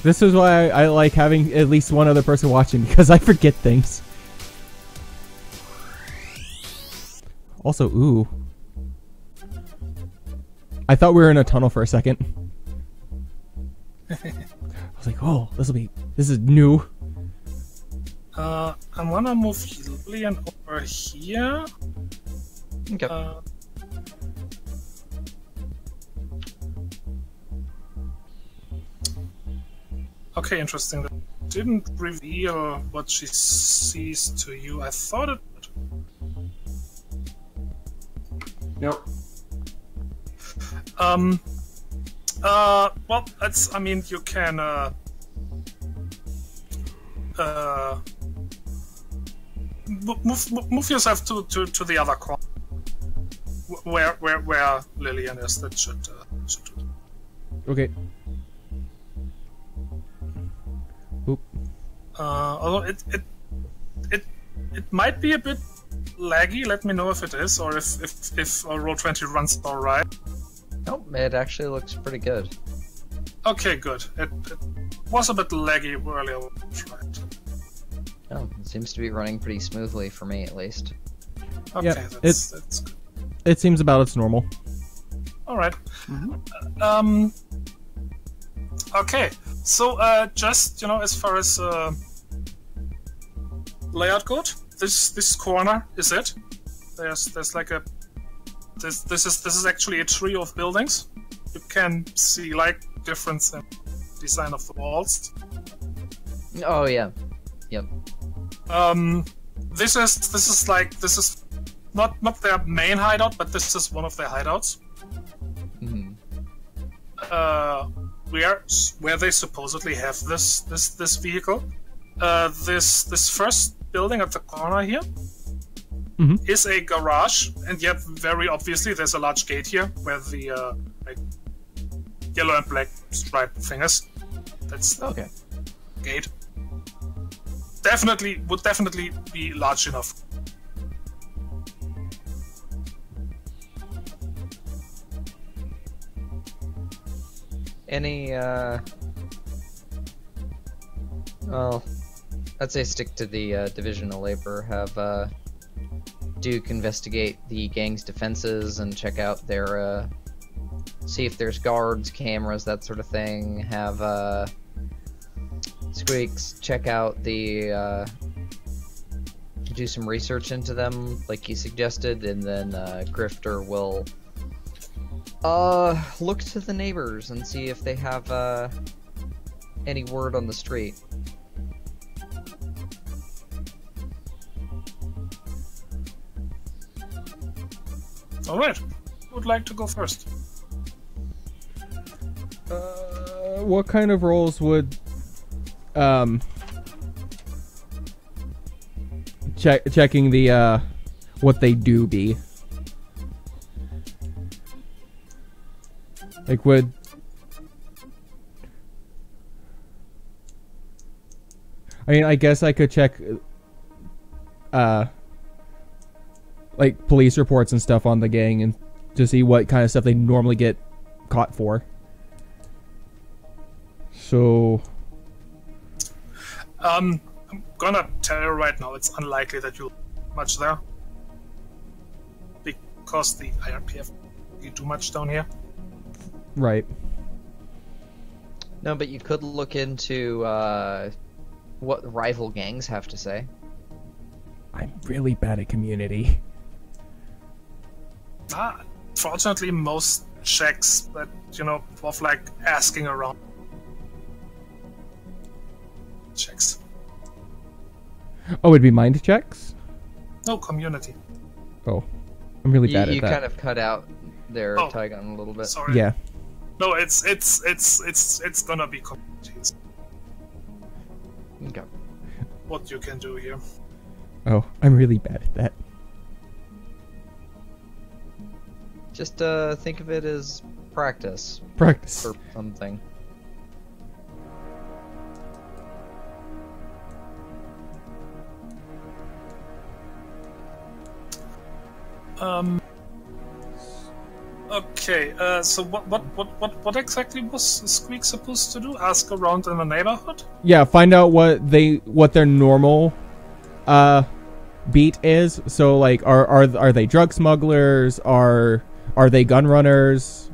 This is why I like having at least one other person watching, because I forget things. Also, ooh. I thought we were in a tunnel for a second. I was like, oh, this is new. I wanna move Lillian over here. Okay. Okay, interesting. That didn't reveal what she sees to you. I thought it would. Nope. Well, that's, I mean, you can, move yourself to the other corner. Where Lillian is, that should do it. Okay. Oop. Although it might be a bit laggy. Let me know if it is, or if Roll20 runs alright. Nope, it actually looks pretty good. Okay, good. It was a bit laggy earlier. Right. Oh, it seems to be running pretty smoothly for me, at least. Okay, Yeah, that's good. It seems about its normal. Alright. Okay, so just, you know, as far as layout goes, this corner is it. There's like a this is actually a tree of buildings. You can see like difference in design of the walls. Oh yeah, yep. This is not their main hideout, but this is one of their hideouts. Mm-hmm. Where they supposedly have this vehicle. This first building at the corner here. is a garage, and yet very obviously there's a large gate here where the like yellow and black striped thing is. That's the Okay. gate. Would definitely be large enough. Any, well, I'd say stick to the Division of Labor. Have Duke investigate the gang's defenses and check out their, see if there's guards, cameras, that sort of thing. Have Squeaks check out the, do some research into them, like you suggested, and then Grifter will look to the neighbors and see if they have any word on the street. All right. Who would like to go first? What kind of roles would checking the what they do be? Like would I mean I guess I could check like police reports and stuff on the gang and to see what kind of stuff they normally get caught for. So I'm gonna tell you right now, it's unlikely that you'll do much there. Because the IRPF you do much down here. right. No, but you could look into what rival gangs have to say. I'm really bad at community. Fortunately, most checks that, you know, of like asking around checks. Oh, it'd be mind checks? No, community. Oh. I'm really bad You at that. kind of cut out there, Oh. Tygon, a little bit. Sorry. Yeah. No, it's gonna be communities. Okay. What you can do here. Oh, I'm really bad at that. Just think of it as practice Practice. for something. Okay. So what exactly was Squeak supposed to do? Ask around in the neighborhood? Yeah, find out what their normal beat is. So like are they drug smugglers? Are they gun runners?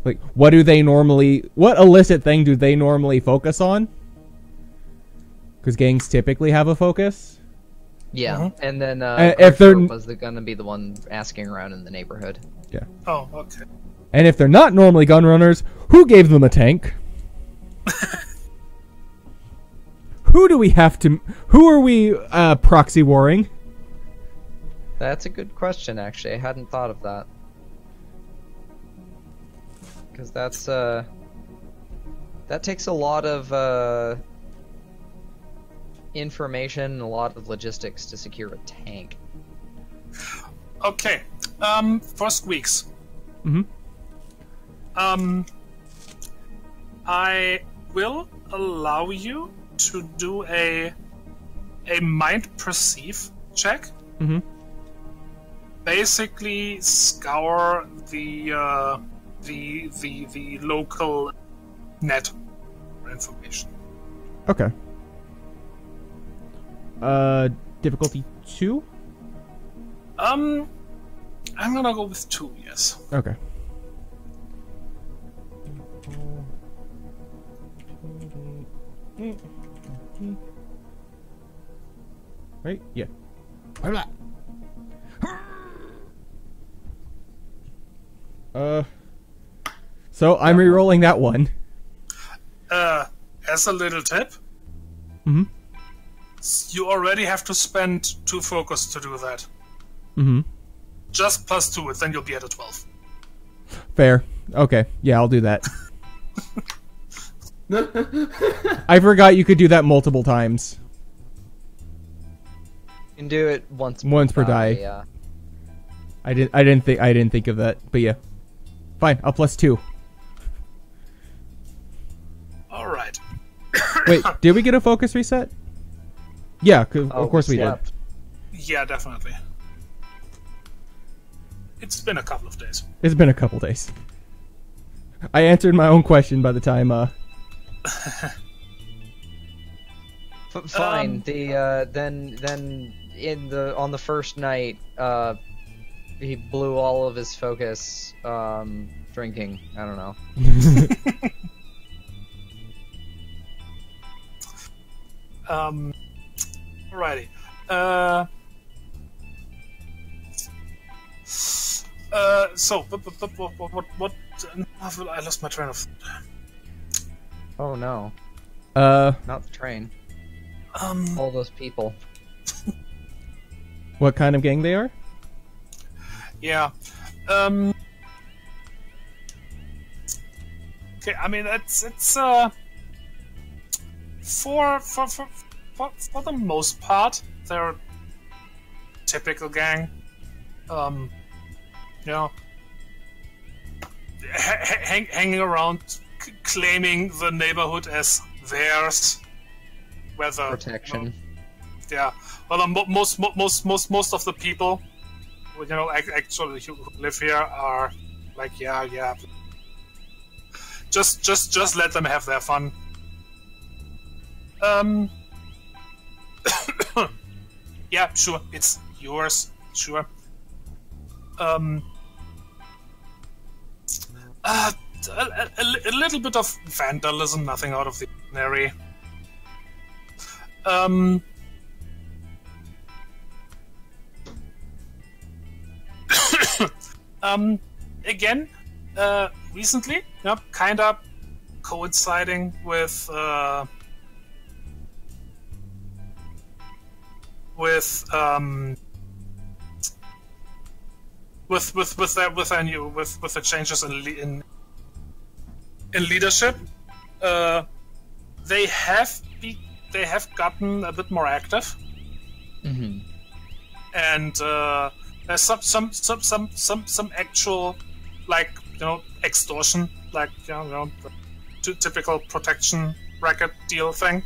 Like what illicit thing do they normally focus on? Because gangs typically have a focus. Yeah, and then if they're was gonna be the one asking around in the neighborhood. yeah. Oh, okay. And if they're not normally gun runners, who gave them a tank? Who are we proxy warring? That's a good question, actually. I hadn't thought of that. Because that's that takes a lot of information and a lot of logistics to secure a tank. Okay. First weeks. Mm-hmm. I will allow you to do a mind perceive check. Mm-hmm. Basically, scour the local net for information. Okay. Difficulty 2? I'm gonna go with 2. Yes. Okay. Right? Yeah. So I'm re-rolling that one. As a little tip, Mm-hmm. you already have to spend 2 focus to do that. Mm-hmm. Just plus 2, then you'll be at a 12. Fair. Okay. Yeah, I'll do that. I forgot you could do that multiple times. can do it once. Once per die. Yeah. I didn't think of that, but yeah. Fine, I'll +2. All right. Wait, did we get a focus reset? Yeah, of course we did. Yeah, definitely. It's been a couple of days. It's been a couple days. I answered my own question by the time. Fine. Then on the first night, he blew all of his focus drinking. I don't know. Alrighty. So what? I lost my train of thought. Oh no. Not the train. All those people. What kind of gang they are? Yeah. Okay. I mean, it's for the most part, they're typical gang. You know, hanging around, claiming the neighborhood as theirs. Whether Protection. yeah, well, most of the people, you know, actually who live here are like, yeah. Just let them have their fun. Yeah, sure, it's yours, sure. A little bit of vandalism, nothing out of the ordinary. Again, recently, yep, kinda coinciding with the changes in leadership, they have gotten a bit more active, and there's some actual, like, you know, extortion, like, you know the typical protection racket deal thing.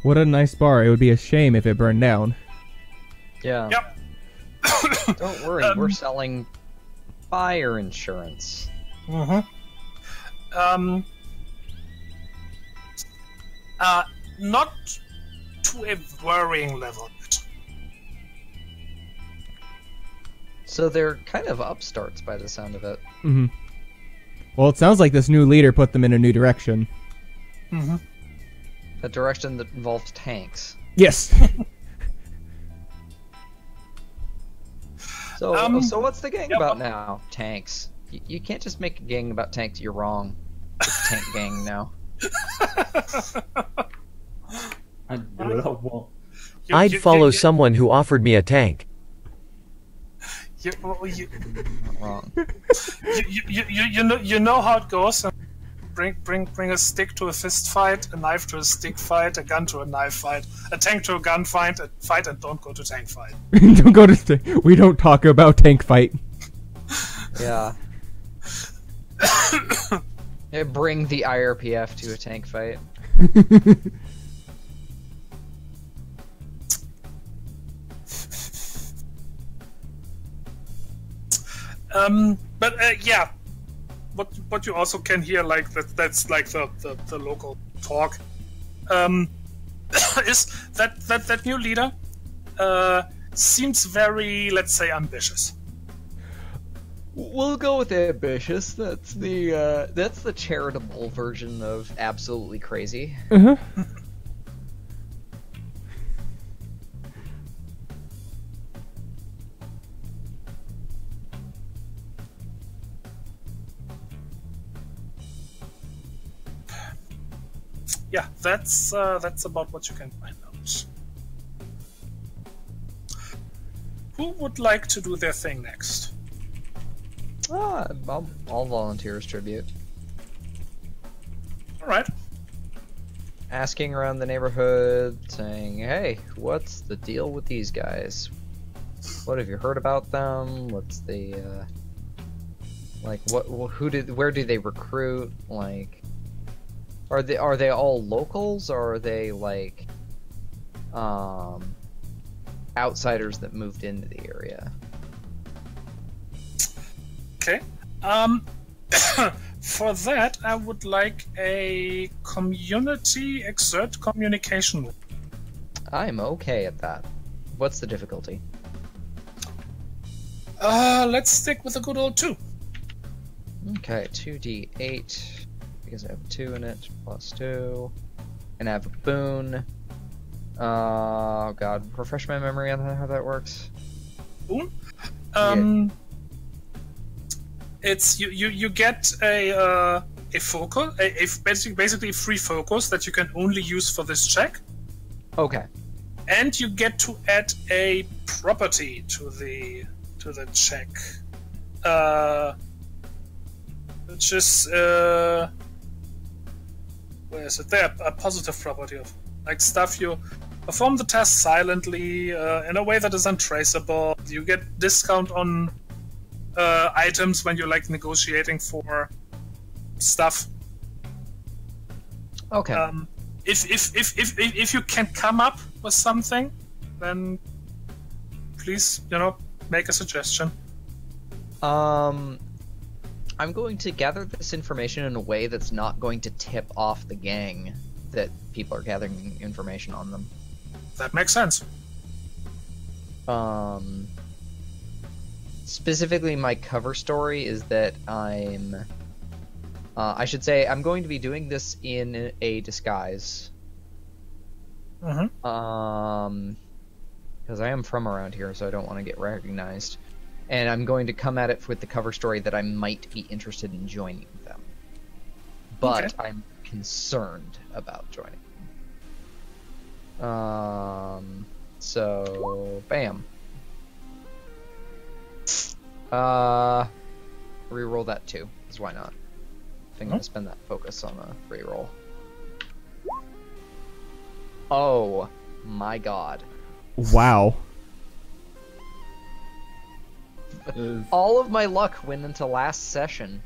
What a nice bar! It would be a shame if it burned down. Yeah. Yep. Don't worry, we're selling fire insurance. Not to a worrying level. So they're kind of upstarts by the sound of it. Well, it sounds like this new leader put them in a new direction. A direction that involves tanks. Yes. So what's the gang about now? Tanks. You can't just make a gang about tanks. You're wrong. It's tank gang now. I do it. I won't. I'd follow someone who offered me a tank. Not wrong. You know how it goes. Bring a stick to a fist fight, a knife to a stick fight, a gun to a knife fight, a tank to a gun fight, and don't go to tank fight. Don't go to. We don't talk about tank fight. Yeah. Yeah, bring the IRPF to a tank fight. But yeah, what you also can hear, like that's like the local talk, is that new leader seems very, let's say, ambitious. We'll go with ambitious. That's the charitable version of absolutely crazy. Yeah, that's about what you can find out. Who would like to do their thing next? I'll volunteer as tribute. All right. asking around the neighborhood, saying, "Hey, what's the deal with these guys? What have you heard about them? What's the like? Where do they recruit? Like, are they all locals, or are they like outsiders that moved into the area?" Okay. For that, I would like a community exert communication. I'm okay at that. What's the difficulty? Let's stick with a good old 2. Okay, 2d8, because I have a 2 in it, +2, and I have a boon. Oh god, refresh my memory on how that works. Boon? Yeah. It's you get a focus, basically a free focus that you can only use for this check, Okay. and you get to add a property to the check, which is where is it? There, a positive property of like stuff you perform the task silently in a way that is untraceable. You get discount on items when you're like negotiating for stuff. Okay. If you can come up with something, then please, make a suggestion. I'm going to gather this information in a way that's not going to tip off the gang that people are gathering information on them. That makes sense. Specifically, my cover story is that I should say I'm going to be doing this in a disguise. Mm-hmm. Because I am from around here, so I don't want to get recognized. And I'm going to come at it with the cover story that I might be interested in joining them. But Okay. I'm concerned about joining them. So, bam. Reroll that too, because why not? I think I'm gonna spend that focus on a reroll. Oh my god. Wow. All of my luck went into last session.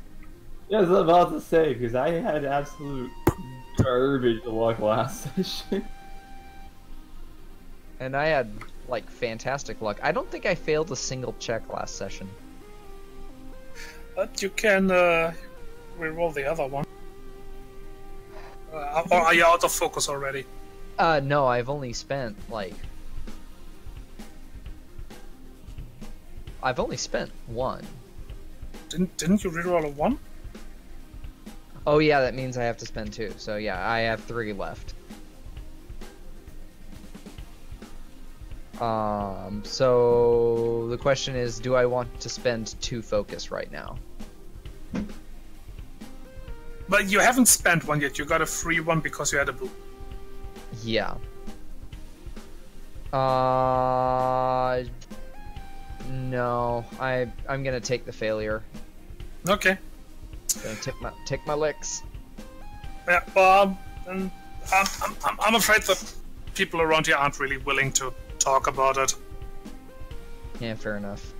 Yeah, I was about to say, because I had absolute garbage luck last session. And I had, like, fantastic luck. I don't think I failed a single check last session. But you can reroll the other one. Or are you out of focus already? No, I've only spent, like... I've only spent one. Didn't you reroll a 1? Oh yeah, that means I have to spend 2. So yeah, I have 3 left. So the question is, do I want to spend 2 focus right now? But you haven't spent one yet. You got a free one because you had a boot. Yeah. No, I'm gonna take the failure. Okay. Gonna take my licks. Yeah. Well, I'm afraid the people around here aren't really willing to talk about it. Yeah, fair enough.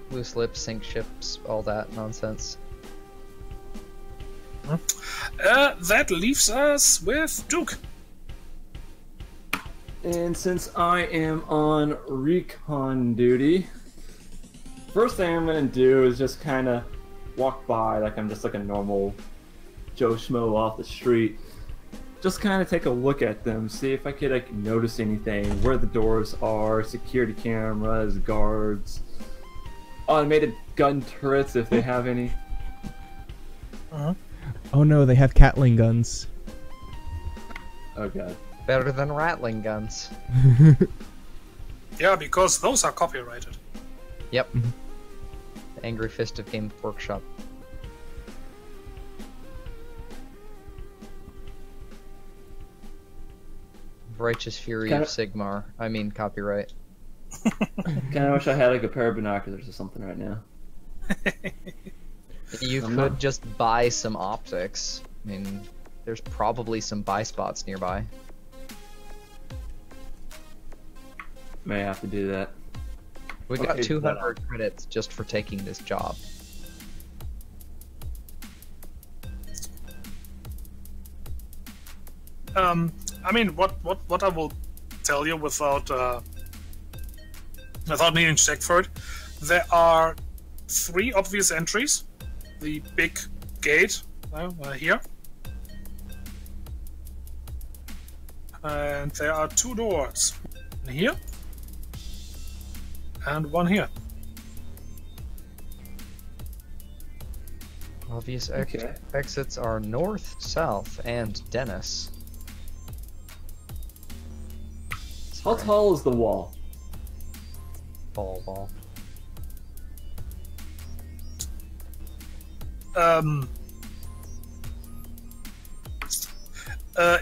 Loose lips, sink ships, all that nonsense. That leaves us with Duke. And since I am on recon duty, first thing I'm gonna do is just kind of walk by like I'm just like a normal Joe Schmo off the street. Just kind of take a look at them, see if I could like notice anything, where the doors are, security cameras, guards, automated gun turrets if they have any. Oh no, they have Catling guns. Oh god. Better than rattling guns. Yeah, because those are copyrighted. Yep. The Angry Fist of Game Workshop. Righteous Fury of Sigmar. I mean, copyright. Kind of wish I had like a pair of binoculars or something right now. You could just buy some optics. I mean, There's probably some buy spots nearby. May have to do that. We got Okay, 200 credits just for taking this job. I mean, what I will tell you without needing to check for it, there are 3 obvious entries. The big gate here, and there are 2 doors. One here and one here. Obvious Okay. exits are north, south, and Dennis. How tall is the wall? Ball.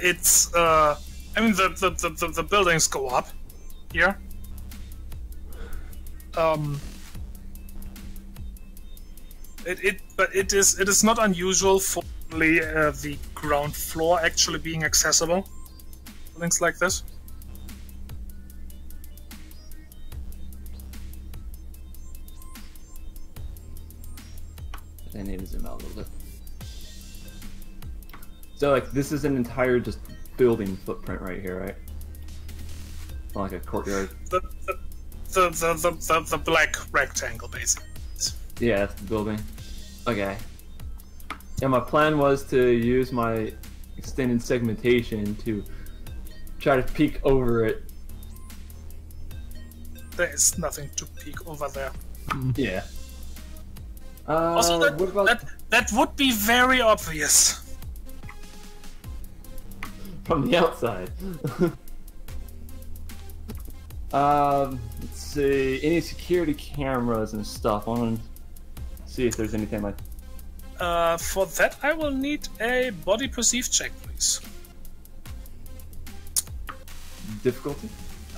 It's I mean the buildings go up here. But it is not unusual for the ground floor actually being accessible. Things like this. I need to zoom out a little bit. So, like, this is an entire just building footprint right here, right? Like a courtyard. The black rectangle, basically. Yeah, that's the building. Okay. And my plan was to use my extended segmentation to try to peek over it. There is nothing to peek over there. Yeah. Also, what about that would be very obvious. from the outside? Let's see. Any security cameras and stuff. I want to see if there's anything like. For that, I will need a body perceive check, please. Difficulty?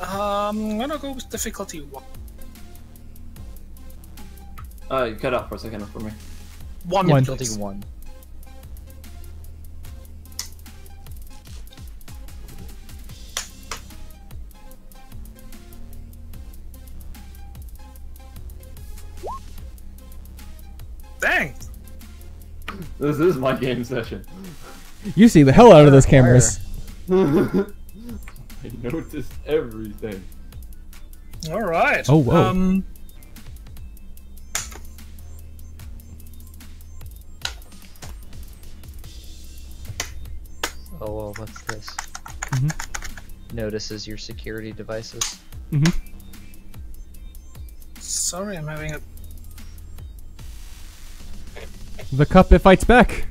I'm gonna go with difficulty 1. You cut out for a second for me. One. Difficulty please. 1. Dang! This is my game session. You see the hell out of those cameras. I noticed everything. All right. Oh, whoa. Oh, well, what's this? Notices your security devices. Sorry, I'm having a. The cup, it fights back.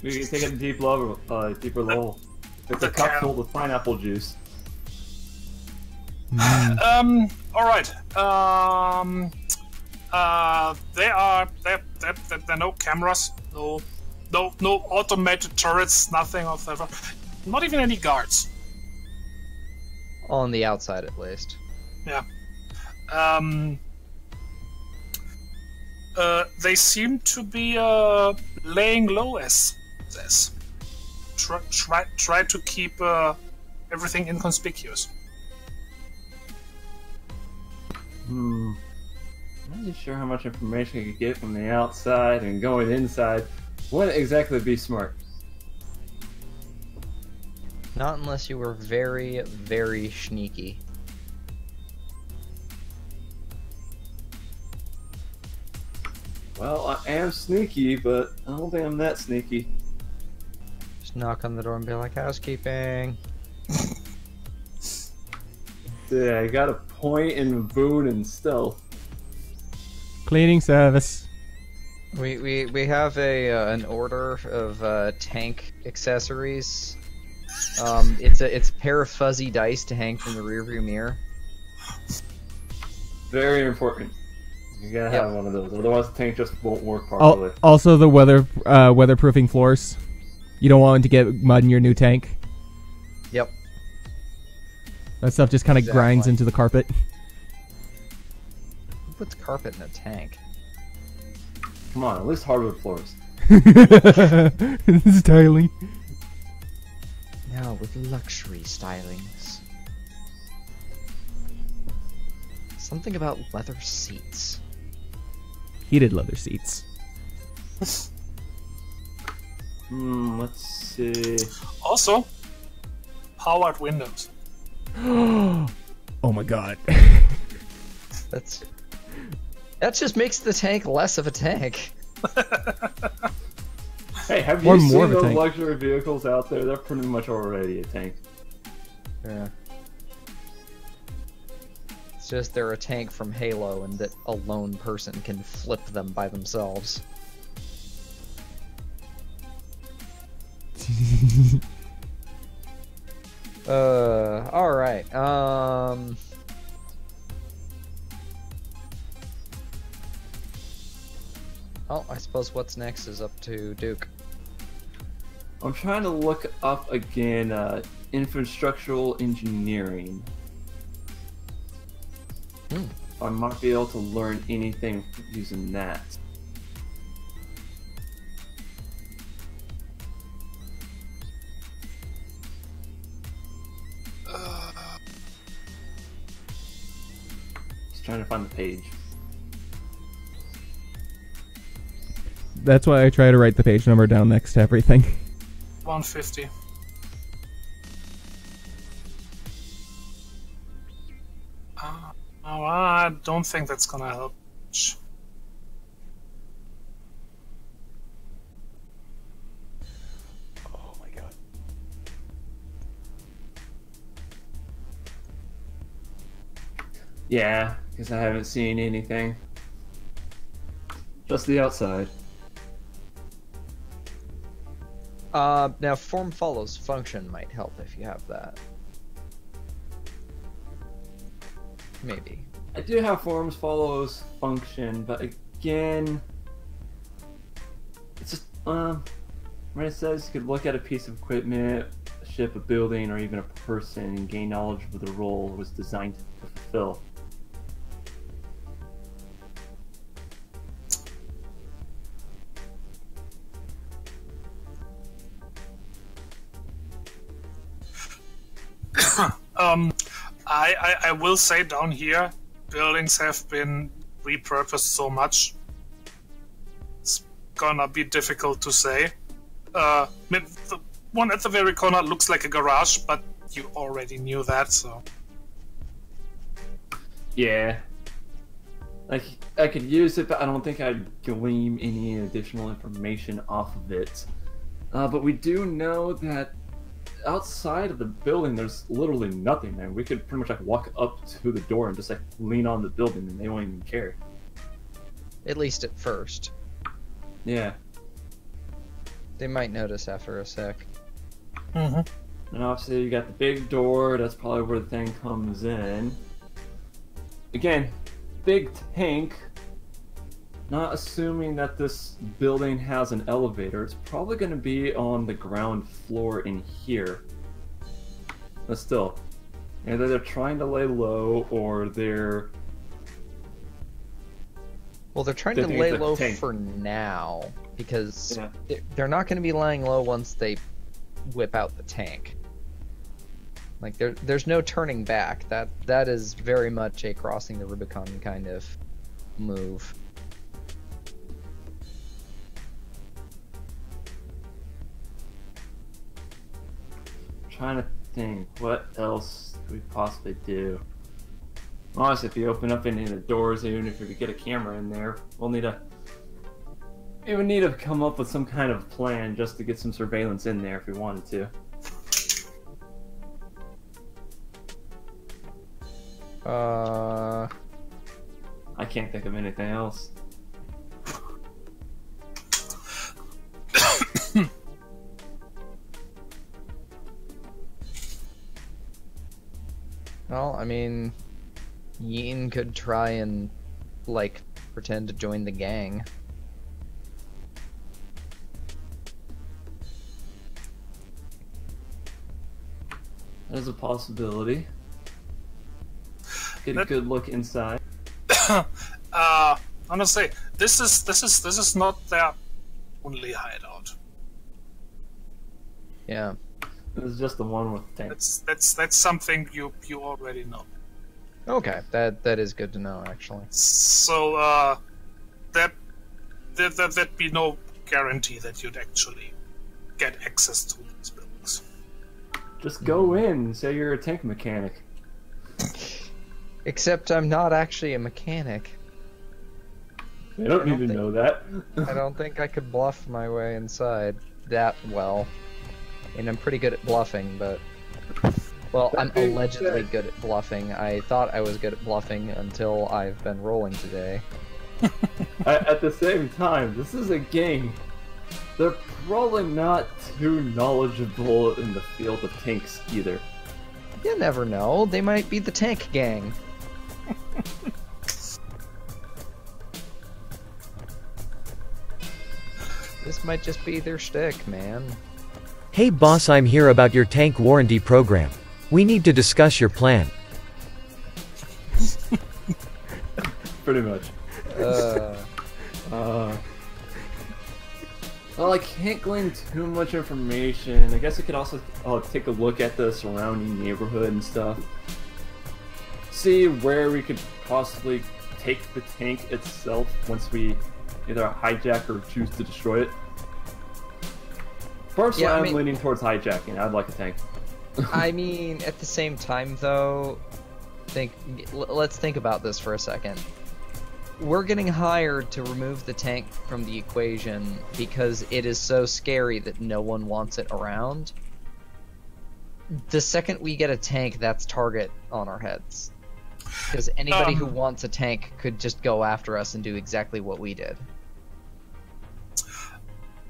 We can take it to deeper level. It's a cup filled with pineapple juice. All right. There are no cameras, no automated turrets, nothing of that. Not even any guards. On the outside, at least. Yeah. They seem to be laying low as this. Try to keep everything inconspicuous. I'm not really sure how much information I could get from the outside and going inside. Wouldn't exactly be smart. Not unless you were very, very sneaky. Well, I am sneaky, but I don't think I'm that sneaky. Just knock on the door and be like, housekeeping. Yeah, I got a point in boon and stealth. Cleaning service. We have an order of tank accessories. It's a pair of fuzzy dice to hang from the rearview mirror. Very important. You gotta have one of those, otherwise the tank just won't work properly. Also, the weatherproofing floors. You don't want to get mud in your new tank. Yep. That stuff just kind of grinds into the carpet. puts carpet in a tank? Come on, at least hardwood floors. Styling. Now with luxury stylings. Something about leather seats. Heated leather seats. Let's see. Also, powered windows. Oh my god. That just makes the tank less of a tank. Hey, have Or you more seen of a those tank. luxury vehicles out there? They're pretty much already a tank. Yeah. It's just they're a tank from Halo and that a lone person can flip them by themselves. Alright, well, I suppose what's next is up to Duke. I'm trying to look up again, infrastructural engineering. I might be able to learn anything using that. Just trying to find the page. That's why I try to write the page number down next to everything. 150. Oh, I don't think that's gonna help much. Oh my god. Yeah, because I haven't seen anything. Just the outside. Now form follows function might help if you have that. Maybe. I do have forms follows function, but again, it's just when it says you could look at a piece of equipment, a ship, a building, or even a person and gain knowledge of the role it was designed to fulfill. I will say down here, buildings have been repurposed so much. It's gonna be difficult to say. The one at the very corner looks like a garage, but you already knew that, so. Yeah. Like, I could use it, but I don't think I'd glean any additional information off of it. But we do know that outside of the building, there's literally nothing there. We could pretty much like walk up to the door and just like lean on the building, and they won't even care. At least at first. Yeah. They might notice after a sec. Mm-hmm. And obviously, you got the big door. That's probably where the thing comes in. Again, big tank. Not assuming that this building has an elevator, it's probably going to be on the ground floor in here. But still, either they're trying to lay low or they're... Well, they're trying to lay low for now, because they're not going to be laying low once they whip out the tank. Like, there's no turning back. That is very much a crossing the Rubicon kind of move. Trying to think, what else could we possibly do? Honestly, if you open up any of the doors, even if we could get a camera in there, we would need to come up with some kind of plan just to get some surveillance in there if we wanted to. I can't think of anything else. Well, I mean, Yin could try and, like, pretend to join the gang. That is a possibility. Get a good look inside. Honestly, this is not their only hideout. Yeah. This is just the one with tanks. That's something you already know. Okay, that is good to know, actually. So there'd be no guarantee that you'd actually get access to these buildings. Just go in and say you're a tank mechanic. Except I'm not actually a mechanic. They don't need to know that. I don't think I could bluff my way inside that well. And I'm pretty good at bluffing, but... Well, I'm allegedly good at bluffing. I thought I was good at bluffing until I've been rolling today. At the same time, this is a gang. They're probably not too knowledgeable in the field of tanks either. You never know. They might be the tank gang. This might just be their shtick, man. Hey boss, I'm here about your tank warranty program. We need to discuss your plan. Pretty much. Well, I can't glean too much information. I guess I could also take a look at the surrounding neighborhood and stuff. See where we could possibly take the tank itself once we either hijack or choose to destroy it. Personally, Yeah, I'm leaning towards hijacking. I'd like a tank. I mean, at the same time, though, let's think about this for a second. We're getting hired to remove the tank from the equation because it is so scary that no one wants it around. The second we get a tank, that's target on our heads. Because anybody who wants a tank could just go after us and do exactly what we did.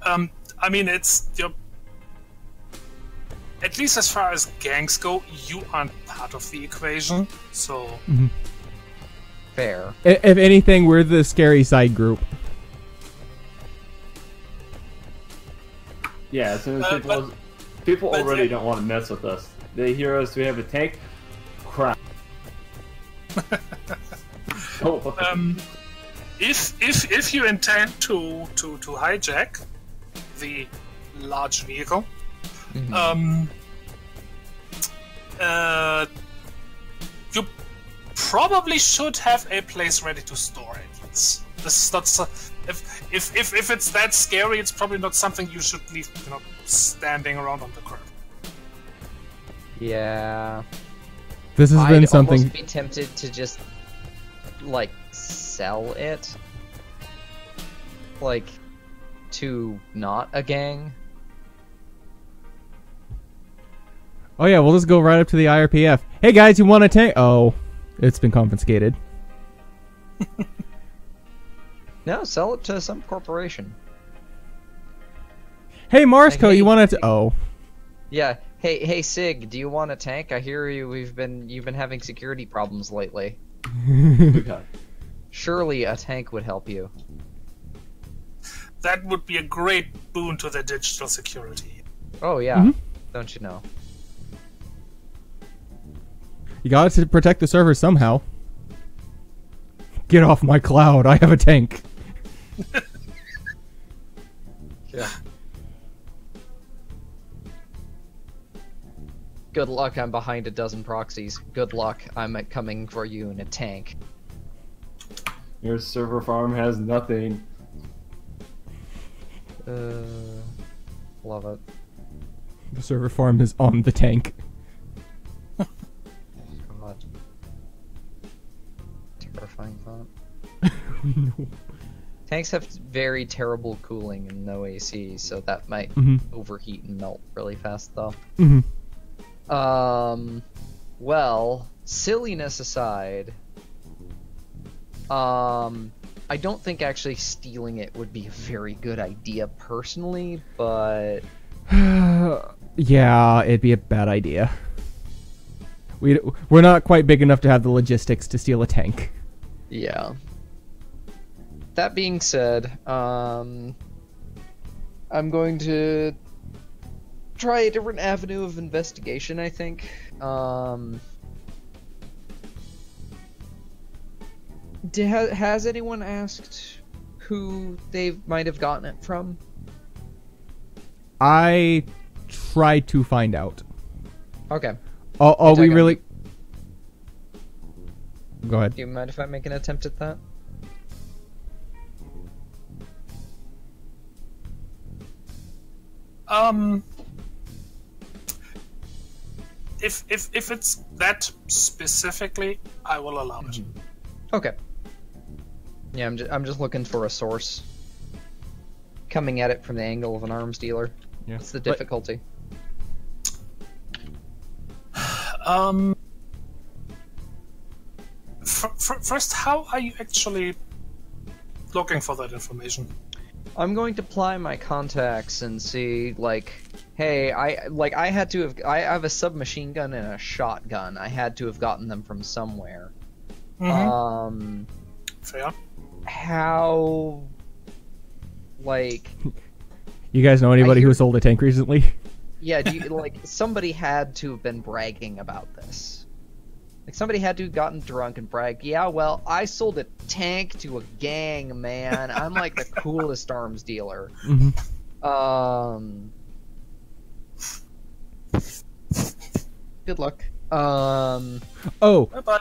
I mean, it's at least as far as gangs go, you aren't part of the equation, so. Fair. If anything, we're the scary side group. Yeah, as soon as people already don't want to mess with us. They hear us, we have a tank, crap. If you intend to hijack the large vehicle, you probably should have a place ready to store it. This is not if it's that scary, it's probably not something you should leave, standing around on the curb. Yeah. This has been something. I'd almost be tempted to just, like, sell it. Like, to not a gang. Oh yeah, we'll just go right up to the IRPF. Hey guys, you want a tank? Oh, it's been confiscated. No, sell it to some corporation. Hey Marsco, Hey, you want to? Oh. Yeah. Hey Sig, do you want a tank? I hear you've been having security problems lately. Okay. Surely a tank would help you. That would be a great boon to the digital security. Oh yeah. Don't you know? You got to protect the server somehow. Get off my cloud! I have a tank. Yeah. Good luck, I'm behind a dozen proxies. Good luck, I'm coming for you in a tank. Your server farm has nothing. Love it. The server farm is on the tank. God. Terrifying thought. Tanks have very terrible cooling and no AC, so that might overheat and melt really fast, though. Well, silliness aside, I don't think actually stealing it would be a very good idea personally, but... Yeah, it'd be a bad idea. We're not quite big enough to have the logistics to steal a tank. Yeah. That being said, I'm going to try a different avenue of investigation, I think. Has anyone asked who they might have gotten it from? I try to find out. Okay. Oh, we really... Go ahead. Do you mind if I make an attempt at that? If it's that specifically, I will allow it. Okay. Yeah, I'm just looking for a source. Coming at it from the angle of an arms dealer. Yeah. What's the difficulty? First, how are you actually looking for that information? I'm going to ply my contacts and see, like, hey, I have a submachine gun and a shotgun. I had to have gotten them from somewhere. Mm-hmm. Fair. How, like... You guys know anybody who sold a tank recently? Yeah, somebody had to have been bragging about this. Like, somebody had to have gotten drunk and bragged, yeah, well, I sold a tank to a gang, man. I'm like the coolest arms dealer. Mm-hmm. Good luck. Oh. Bye-bye.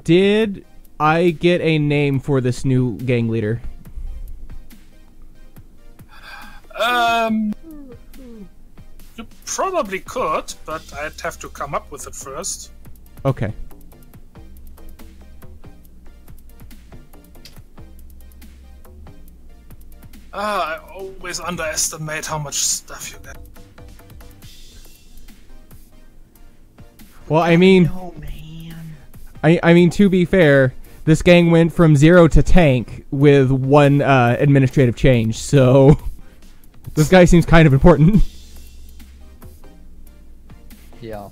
Did I get a name for this new gang leader? You probably could, but I'd have to come up with it first. Okay. I always underestimate how much stuff you get. Well, I mean... Oh, man. I mean, to be fair, this gang went from 0 to tank with 1 administrative change, so... This guy seems kind of important. Yeah.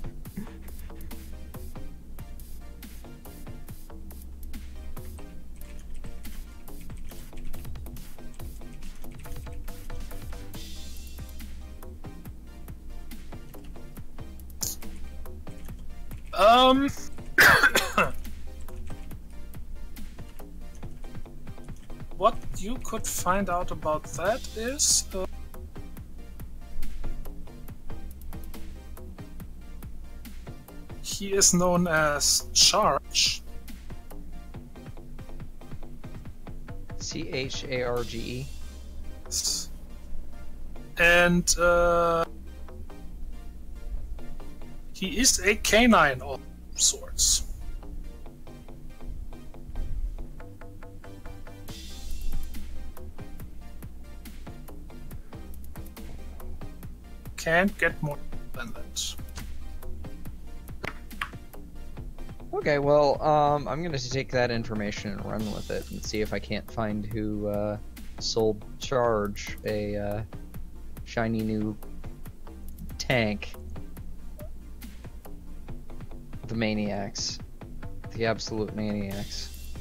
What you could find out about that is... he is known as Charge. CHARGE. And he is a canine of sorts. Can't get more than that. Okay, well, I'm gonna take that information and run with it and see if I can't find who sold Charge a shiny new tank. The maniacs. The absolute maniacs.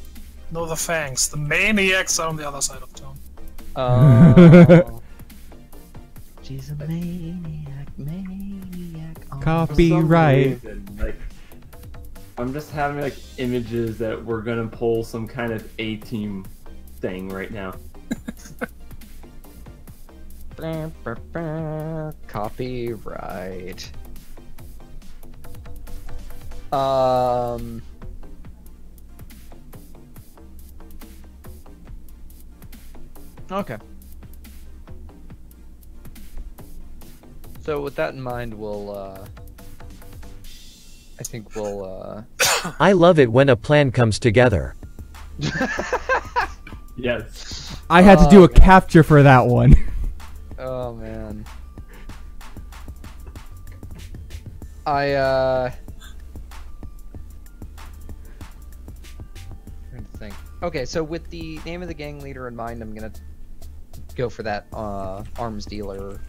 No, the Fangs. The maniacs are on the other side of town. Oh. She's a maniac. Oh. Copyright. I'm just having like images that we're gonna pull some kind of A-team thing right now. Copyright. Okay. So with that in mind, we'll I think we'll I love it when a plan comes together. Yes. I had to do a capture for that one. Oh man. Trying to think. Okay, so with the name of the gang leader in mind, I'm gonna go for that arms dealer.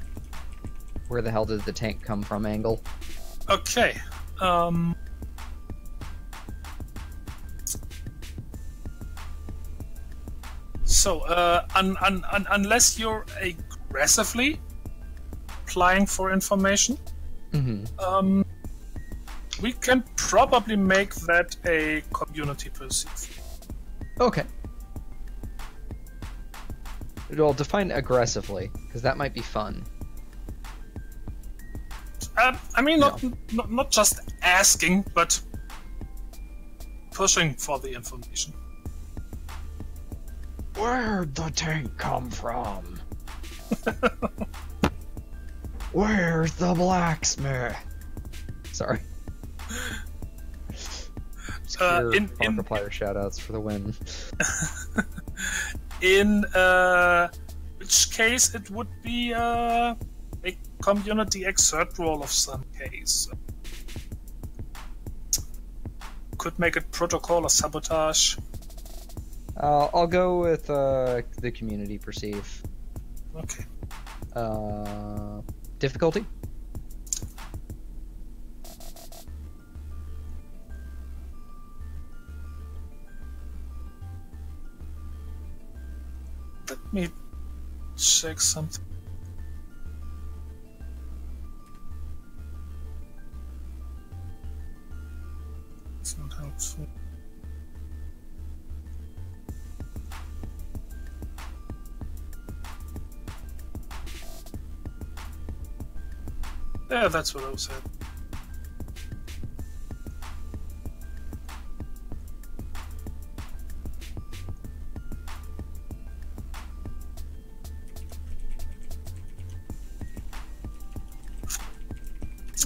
Where the hell did the tank come from angle? Okay. So, unless you're aggressively applying for information, we can probably make that a community perceive. Okay. Well, define aggressively, because that might be fun. I mean, not just asking, but pushing for the information. Where'd the tank come from? Where's the blacksmith? Sorry. Obscure Markiplier shoutouts for the win. In which case it would be a community exert role of some case. Could make it protocol or sabotage. I'll go with the community perceive. Okay. Difficulty? Let me check something. It's not helpful. Yeah, that's what I was saying.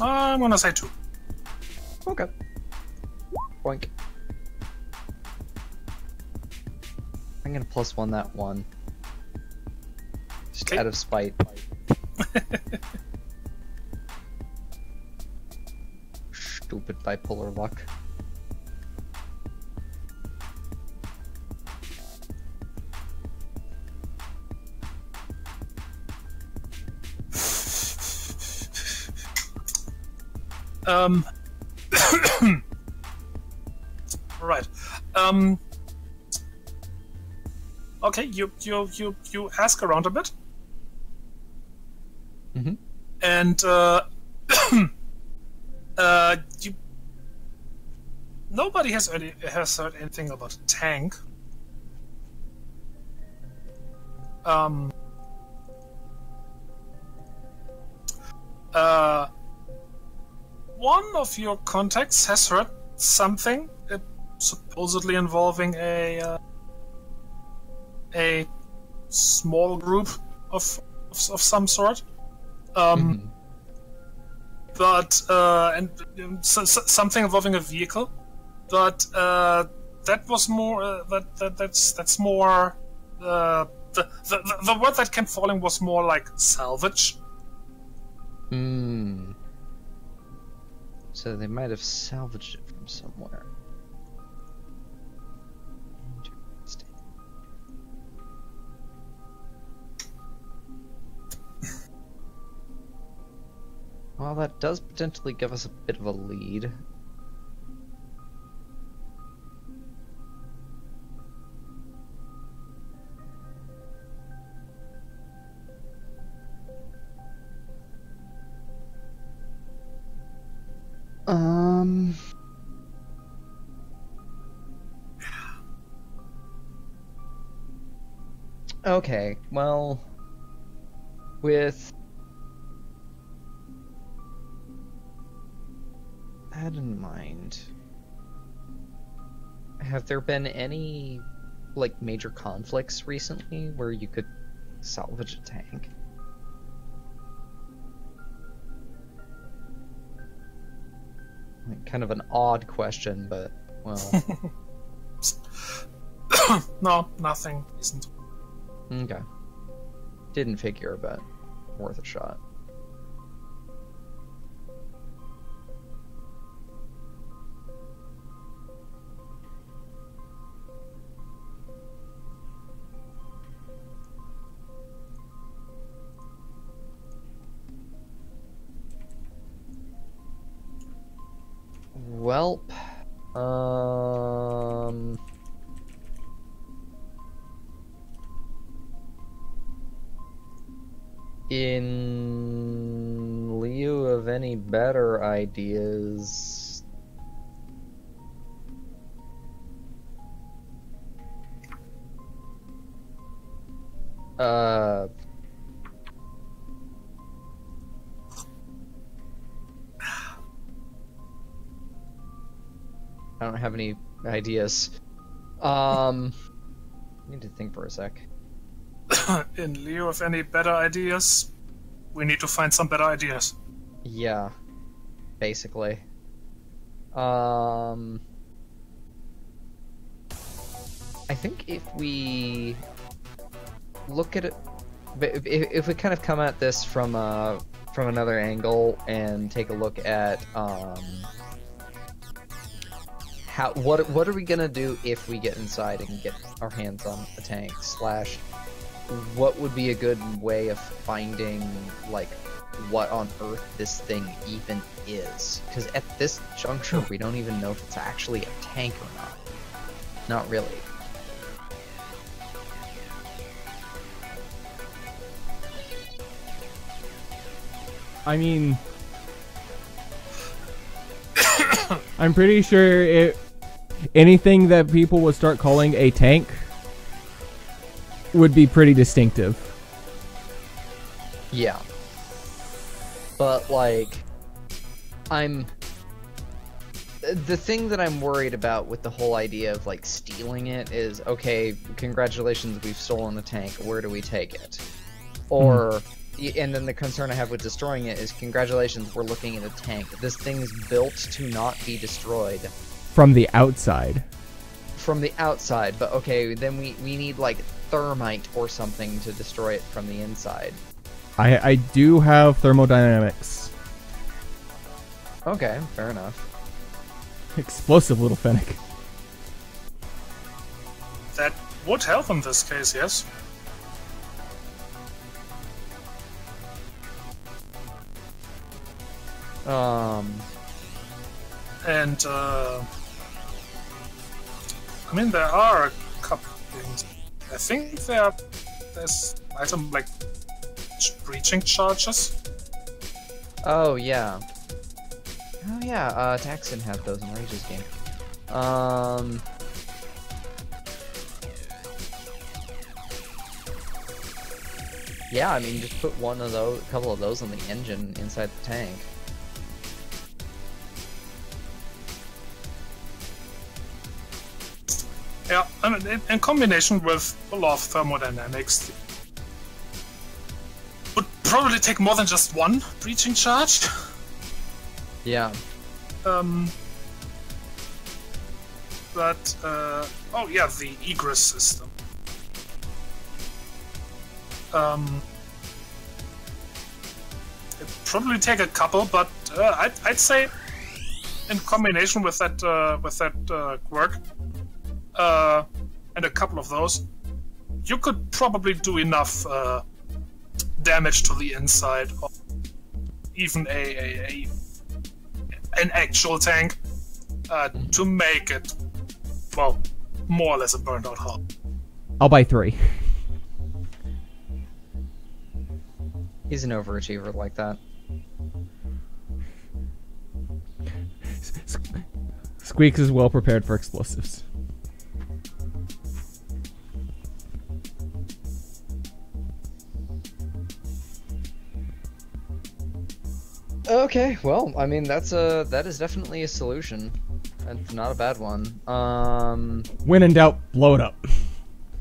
I'm gonna say 2. Okay. Boink. I'm gonna +1 that one. Just Okay. out of spite. Stupid bipolar luck. Right. Okay, you ask around a bit. Mm-hmm. And you nobody has heard anything about a tank. One of your contacts has heard something, supposedly involving a small group of some sort. But something involving a vehicle. But that was more. That's more. The word that kept falling was more like salvage. Hmm. So they might have salvaged it from somewhere. Interesting. Well, that does potentially give us a bit of a lead. Okay, well, with that in mind, have there been any, like, major conflicts recently where you could salvage a tank? Like, kind of an odd question, but, well... No, nothing isn't. Okay. Didn't figure, but worth a shot. Welp. In lieu of any better ideas, I don't have any ideas. Need to think for a sec. In lieu of any better ideas, we need to find some better ideas. Yeah, basically. I think if we look at it, if we kind of come at this from another angle and take a look at what are we gonna do if we get inside and get our hands on a tank, slash what would be a good way of finding like what on earth this thing even is, because at this juncture we don't even know if it's actually a tank or not really. I mean, I'm pretty sure anything that people would start calling a tank would be pretty distinctive. Yeah. But, like, the thing that I'm worried about with the whole idea of, like, stealing it is, okay, congratulations, we've stolen the tank, where do we take it? Or, and then the concern I have with destroying it is, congratulations, we're looking at a tank. This thing's built to not be destroyed. From the outside. From the outside, but okay, then we need, like, thermite or something to destroy it from the inside. I do have thermodynamics. Okay, fair enough. Explosive little fennec. That would help in this case, yes. And I mean, there are a couple things. I think there's item like breaching charges. Oh yeah. Oh yeah, Taxon had those in Rage's game. Yeah, I mean, just put a couple of those on the engine inside the tank. Yeah, I mean, in combination with a lot of thermodynamics, would probably take more than just one breaching charge. Yeah. But oh yeah, the egress system. It'd probably take a couple, but I'd say in combination with that quirk and a couple of those, you could probably do enough damage to the inside of even an actual tank to make it, well, more or less a burned out hull. I'll buy 3. He's an overachiever like that. Squeaks is well prepared for explosives. Okay, well, I mean, that is definitely a solution. That's not a bad one. When in doubt, blow it up.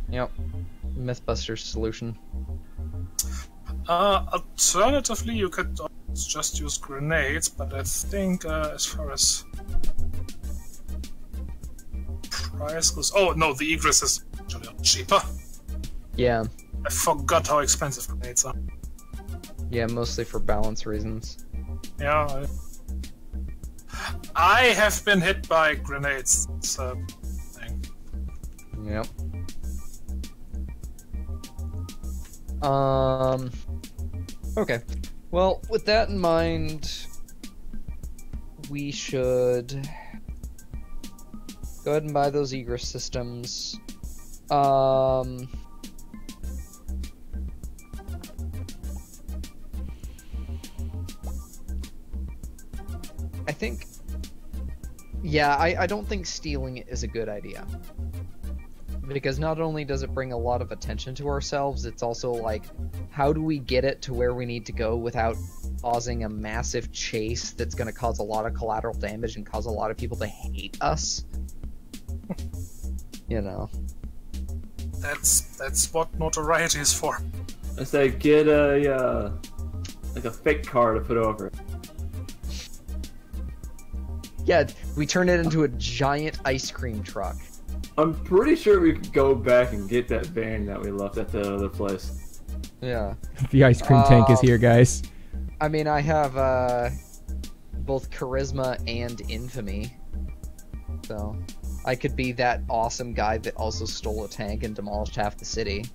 Yep. Mythbuster's solution. Alternatively, you could just use grenades, but I think as far as price goes... Oh, no, the egress is actually cheaper. Yeah. I forgot how expensive grenades are. Yeah, mostly for balance reasons. Yeah, I have been hit by grenades. So, thing. Yep. Okay. Well, with that in mind, we should go ahead and buy those egress systems. I think... Yeah, I don't think stealing it is a good idea. Because not only does it bring a lot of attention to ourselves, it's also like, how do we get it to where we need to go without causing a massive chase that's going to cause a lot of collateral damage and cause a lot of people to hate us? You know. That's what notoriety is for. I say get a like a fake car to put over it. Yeah, we turn it into a giant ice cream truck. I'm pretty sure we could go back and get that van that we left at the other place. Yeah. The ice cream tank is here, guys. I mean, I have both charisma and infamy, so I could be that awesome guy that also stole a tank and demolished half the city,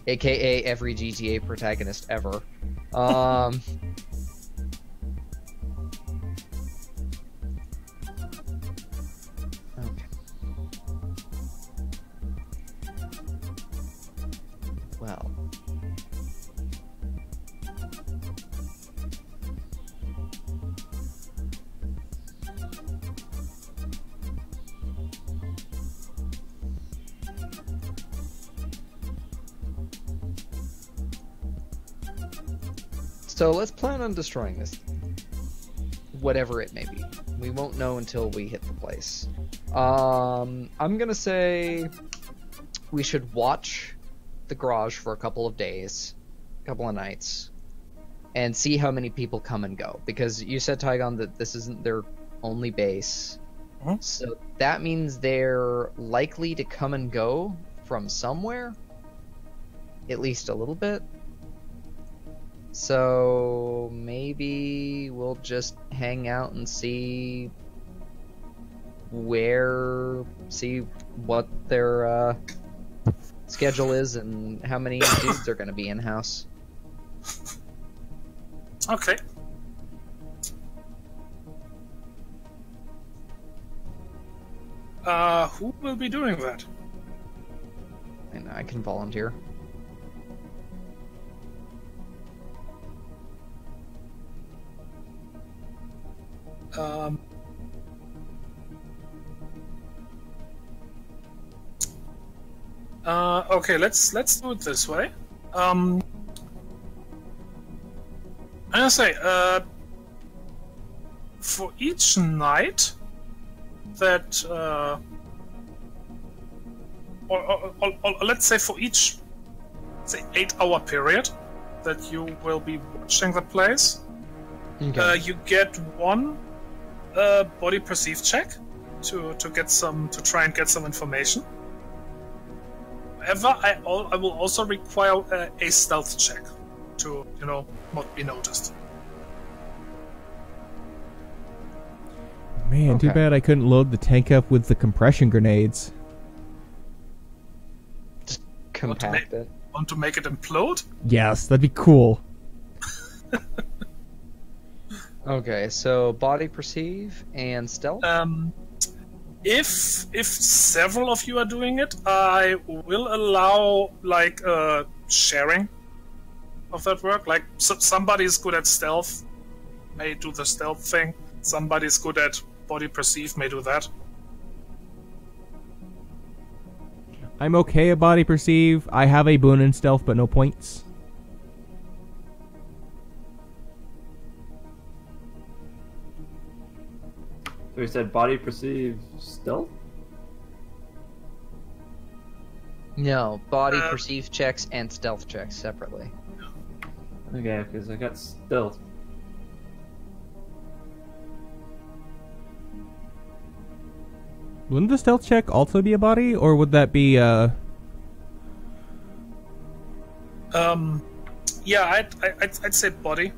aka every GTA protagonist ever. Okay. Well. So let's plan on destroying this. Whatever it may be. We won't know until we hit the place. I'm gonna say we should watch the garage for a couple of days, a couple of nights, and see how many people come and go. Because you said, Tygon, that this isn't their only base. Uh-huh. So that means they're likely to come and go from somewhere. At least a little bit. So maybe we'll just hang out and see what their schedule is and how many dudes are going to be in house. Okay. Who will be doing that? And I can volunteer. Okay, let's do it this way. I'm gonna say, for each night that, or let's say for each, say, 8-hour period that you will be watching the place, Okay. you get one body perceive check to try and get some information. However, I will also require a stealth check to, not be noticed. Man, too Okay. bad I couldn't load the tank up with the compression grenades. Just compact it. Want to make it implode? Yes, that'd be cool. Okay, so body perceive and stealth. If several of you are doing it, I will allow sharing of that work. Like somebody is good at stealth, may do the stealth thing. Somebody is good at body perceive, may do that. I'm okay at body perceive. I have a boon in stealth, but no points. So we said body perceive stealth? No, body perceive checks and stealth checks separately. Okay, because I got stealth. Wouldn't the stealth check also be a body, or would that be Yeah, I'd say body.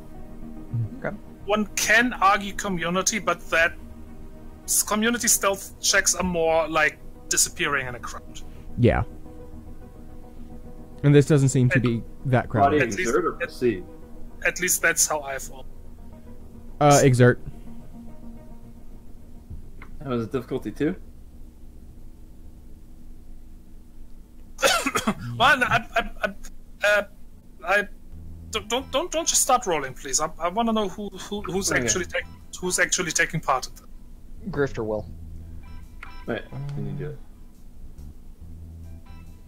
Okay. One can argue community, but that community stealth checks are more like disappearing in a crowd. Yeah. And this doesn't seem to be that Body crowded. At least- exert or perceive? At least that's how I've. Exert. That was a difficulty too? Well, I don't just start rolling, please. I want to know who's Okay. actually taking part in that. Grifter will. Wait, can you do it?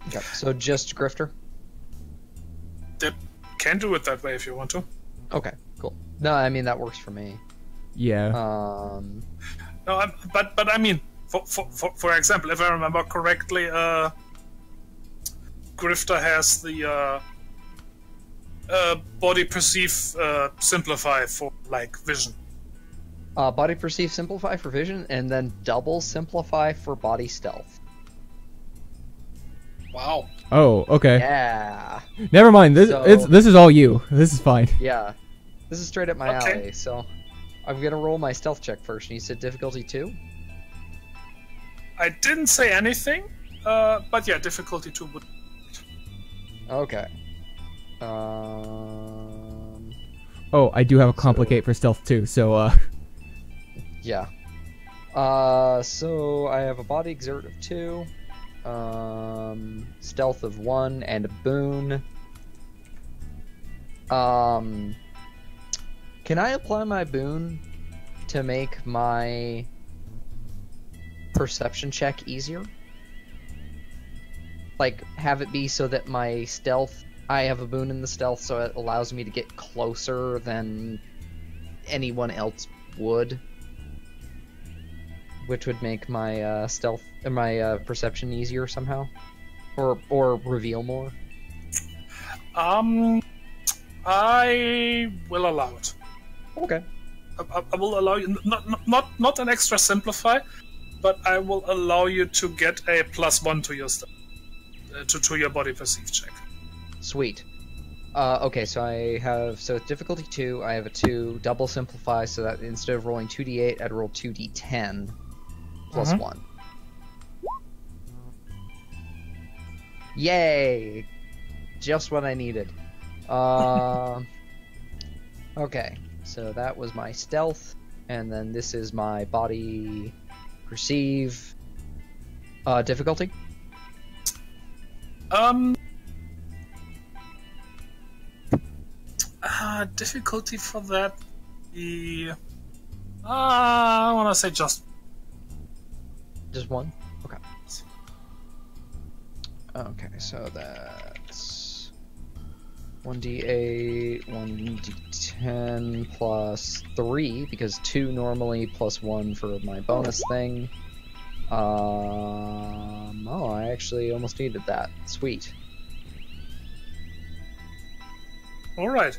Okay, so just Grifter? That can do it that way if you want to. Okay, cool. No, I mean, that works for me. Yeah. No, but I mean, for example, if I remember correctly, Grifter has the body perceive simplify for like vision. Body perceive simplify for vision, and then double simplify for body stealth. Wow. Oh, okay. Yeah. Never mind. This So- this is all you. This is fine. Yeah. This is straight up my Okay. alley, so I'm gonna roll my stealth check first. And you said difficulty 2? I didn't say anything, but yeah, difficulty 2 would. Okay. Oh, I do have a complicate for stealth too. So Yeah. So I have a body exert of 2, stealth of 1, and a boon. Can I apply my boon to make my perception check easier? Like, have it be so that my stealth, I have a boon in the stealth, so it allows me to get closer than anyone else would, which would make my stealth, my perception easier somehow, or reveal more. I will allow it. Okay. I will allow you not an extra simplify, but I will allow you to get a +1 to your to your body perceive check. Sweet. Okay, so I have, so it's difficulty 2, I have a 2, double simplify, so that instead of rolling 2d8, I'd roll 2d10 plus 1. Yay! Just what I needed. Okay, so that was my stealth, and then this is my body perceive difficulty. Difficulty for that. I want to say just. Just 1? Okay. Okay, so that's 1d8, 1d10 plus 3, because 2 normally plus 1 for my bonus thing. Oh, I actually almost needed that. Sweet. All right.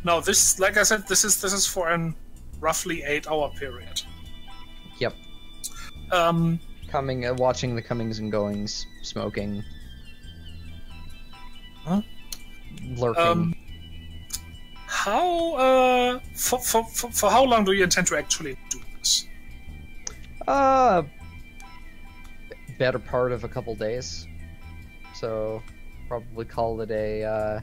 Now this, like I said, this is for an roughly 8-hour period. Yep. Watching the comings and goings, smoking, lurking. How for how long do you intend to actually do this? Better part of a couple days. So probably call it a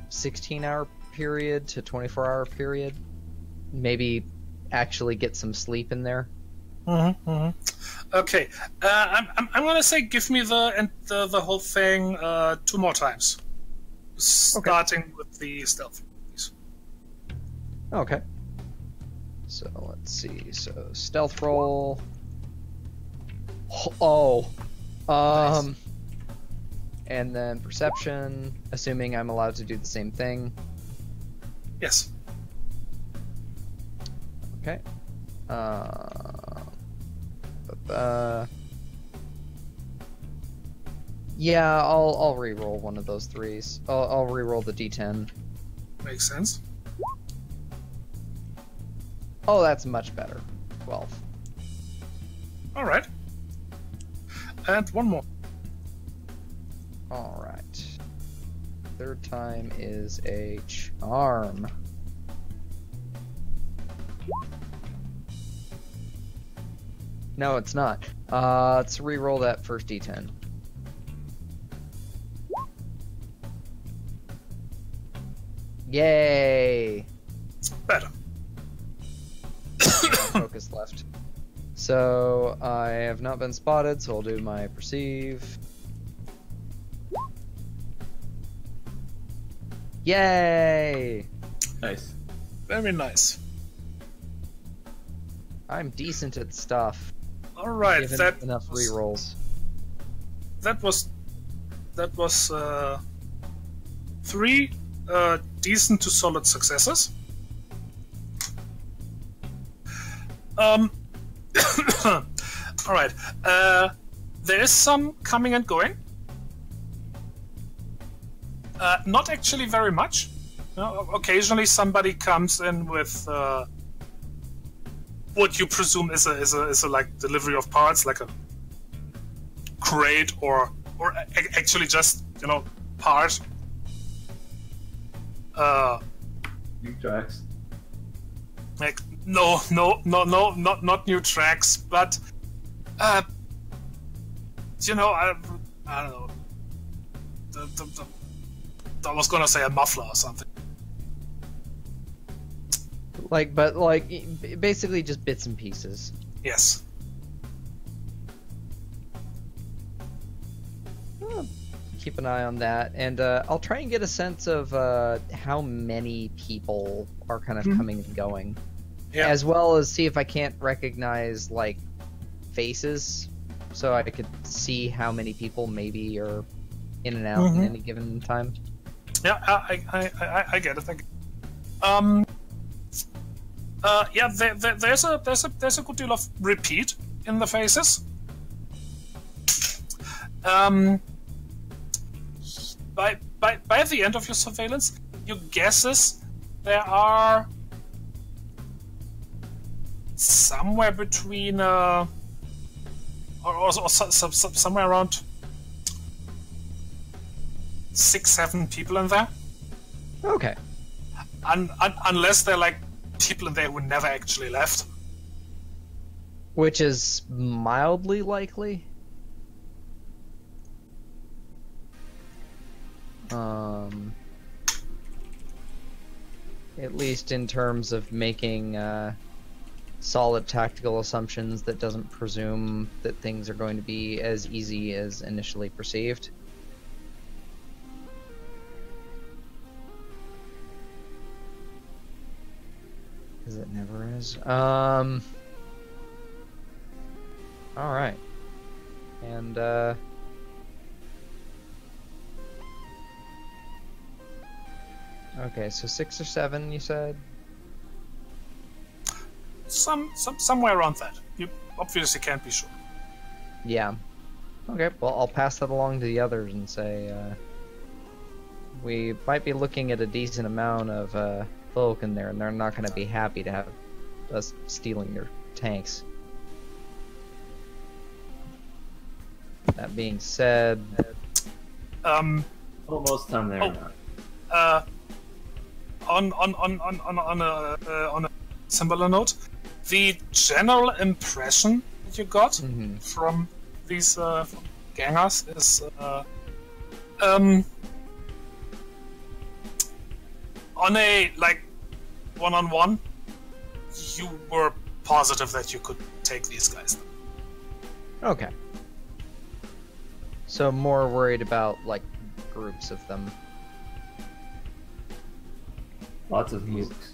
16-hour period to 24-hour period. Maybe actually get some sleep in there. Okay, I'm gonna say give me the whole thing 2 more times, starting with the stealth. Please. Okay. So let's see. So stealth roll. Oh. Nice. And then perception, assuming I'm allowed to do the same thing. Yes. Okay. Yeah, I'll re-roll one of those 3s. I'll re-roll the d10. Makes sense. Oh, that's much better. 12. All right. And one more. All right. Third time is a charm. No, it's not. Let's re-roll that first d10. Yay! Better. Focus left. So I have not been spotted, so I'll do my perceive. Yay! Nice. Very nice. I'm decent at stuff. All right, Given that enough was, rerolls. that was 3 decent to solid successes. All right. There is some coming and going. Not actually very much. Occasionally, somebody comes in with what you presume is a like delivery of parts, like a crate or actually just part. New tracks. Like no, not new tracks, but I don't know. I was gonna say a muffler or something. Basically just bits and pieces. Yes. Keep an eye on that, and I'll try and get a sense of how many people are kind of coming and going, as well as see if I can't recognize like faces, so I could see how many people maybe are in and out at any given time. Yeah, I get it. There's a good deal of repeat in the faces. By the end of your surveillance, your guesses there are somewhere between somewhere around 6-7 people in there. Okay. Unless they're like people in there who never actually left. Which is mildly likely. At least in terms of making solid tactical assumptions that doesn't presume that things are going to be as easy as initially perceived. Because it never is. Alright. And, okay, so 6 or 7, you said? Somewhere around that. You obviously can't be sure. Yeah. Okay, well, I'll pass that along to the others and say, we might be looking at a decent amount of, folk in there, and they're not going to be happy to have us stealing their tanks. That being said... Well, most of the time they're not. On a similar note, the general impression that you got from these gangers is on a like one-on-one, you were positive that you could take these guys. Okay. So more worried about like groups of them. Lots of mooks.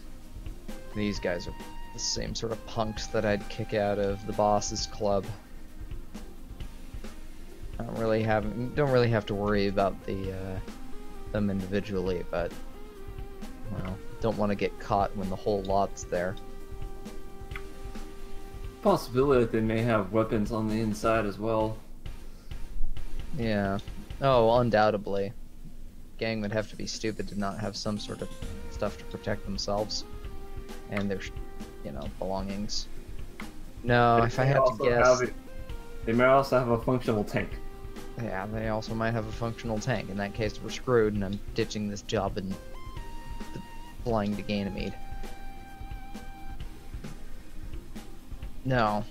These guys are the same sort of punks that I'd kick out of the boss's club. I don't really have to worry about them individually, but well, don't want to get caught when the whole lot's there. Possibility that they may have weapons on the inside as well. Yeah. Oh, undoubtedly. Gang would have to be stupid to not have some sort of stuff to protect themselves and their, belongings. No, if I had to guess... They may also have a functional tank. Yeah, they also might have a functional tank. In that case, we're screwed, and I'm ditching this job and flying to Ganymede. No.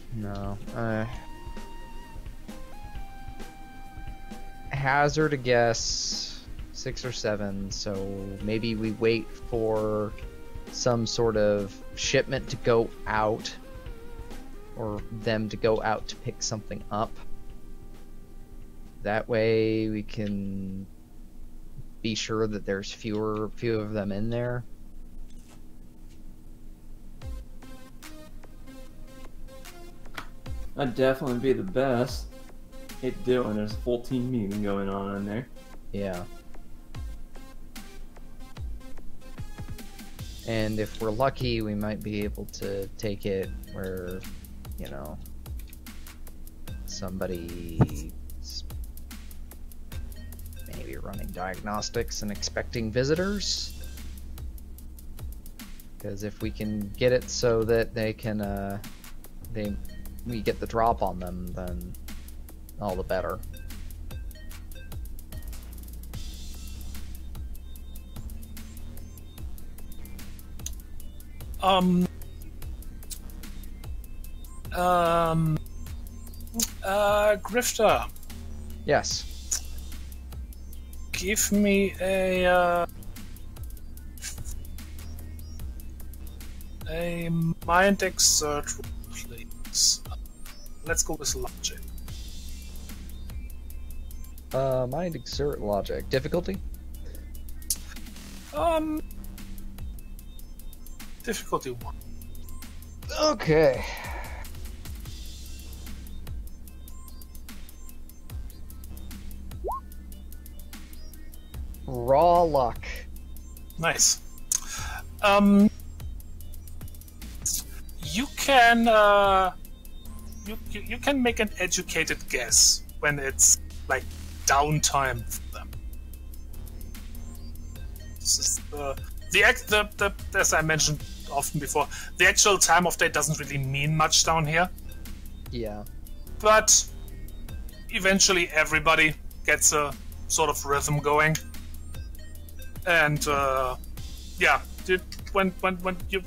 Hazard a guess 6 or 7, so maybe we wait for some sort of shipment to go out, or them to go out to pick something up. That way we can be sure that there's few of them in there. I'd definitely be the best. Hate to do it when there's a full team meeting going on in there. Yeah. And if we're lucky, we might be able to take it where, you know, somebody's maybe running diagnostics and expecting visitors. Because if we can get it so that they can, we get the drop on them, then all the better. Grifter, Yes. give me a mind exert roll, please. Let's go with logic. Mind exert logic. Difficulty? Difficulty 1. Okay. Raw luck. Nice. You can you can make an educated guess when it's like downtime for them. This is the as I mentioned often before, the actual time of day doesn't really mean much down here, Yeah. but eventually everybody gets a sort of rhythm going, and yeah, when you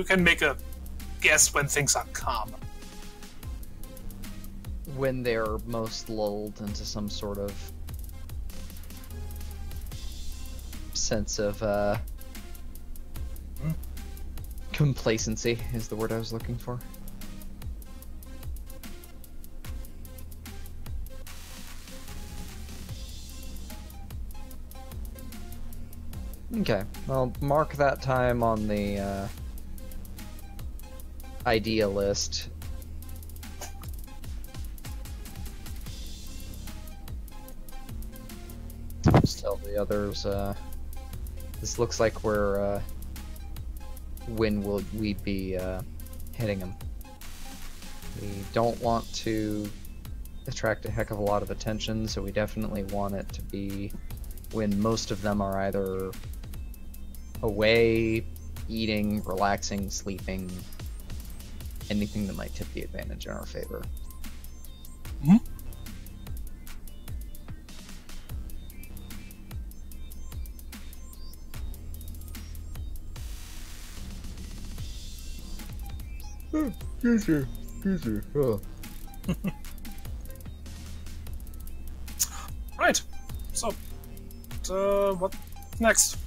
can make a guess when things are calm. When they're most lulled into some sort of sense of complacency is the word I was looking for. Okay, I'll mark that time on the idea list. Just tell the others, this looks like we're, when will we be, hitting them? We don't want to attract a heck of a lot of attention, so we definitely want it to be when most of them are either away, eating, relaxing, sleeping, anything that might tip the advantage in our favor. Hmm? Right. So, what next?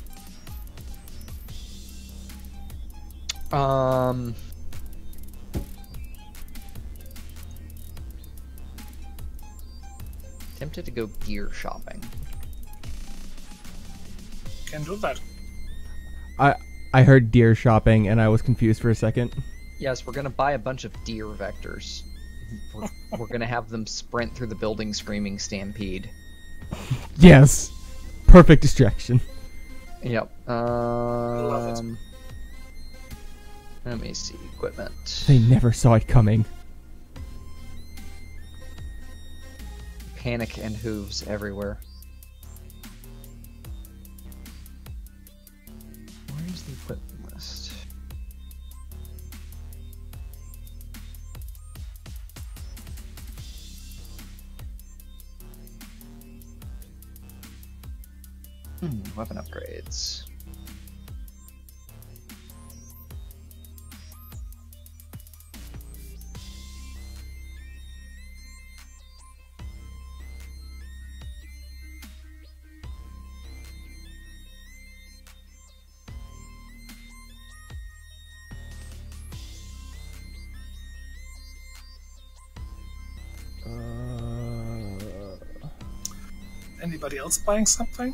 Tempted to go gear shopping. Can do that. I heard deer shopping and I was confused for a second. Yes, we're gonna buy a bunch of deer vectors. We're gonna have them sprint through the building screaming stampede. Yes. Perfect distraction. Yep. Love it. Let me see. Equipment. They never saw it coming. Panic and hooves everywhere. Where's the equipment list? Weapon upgrades. Anybody else buying something?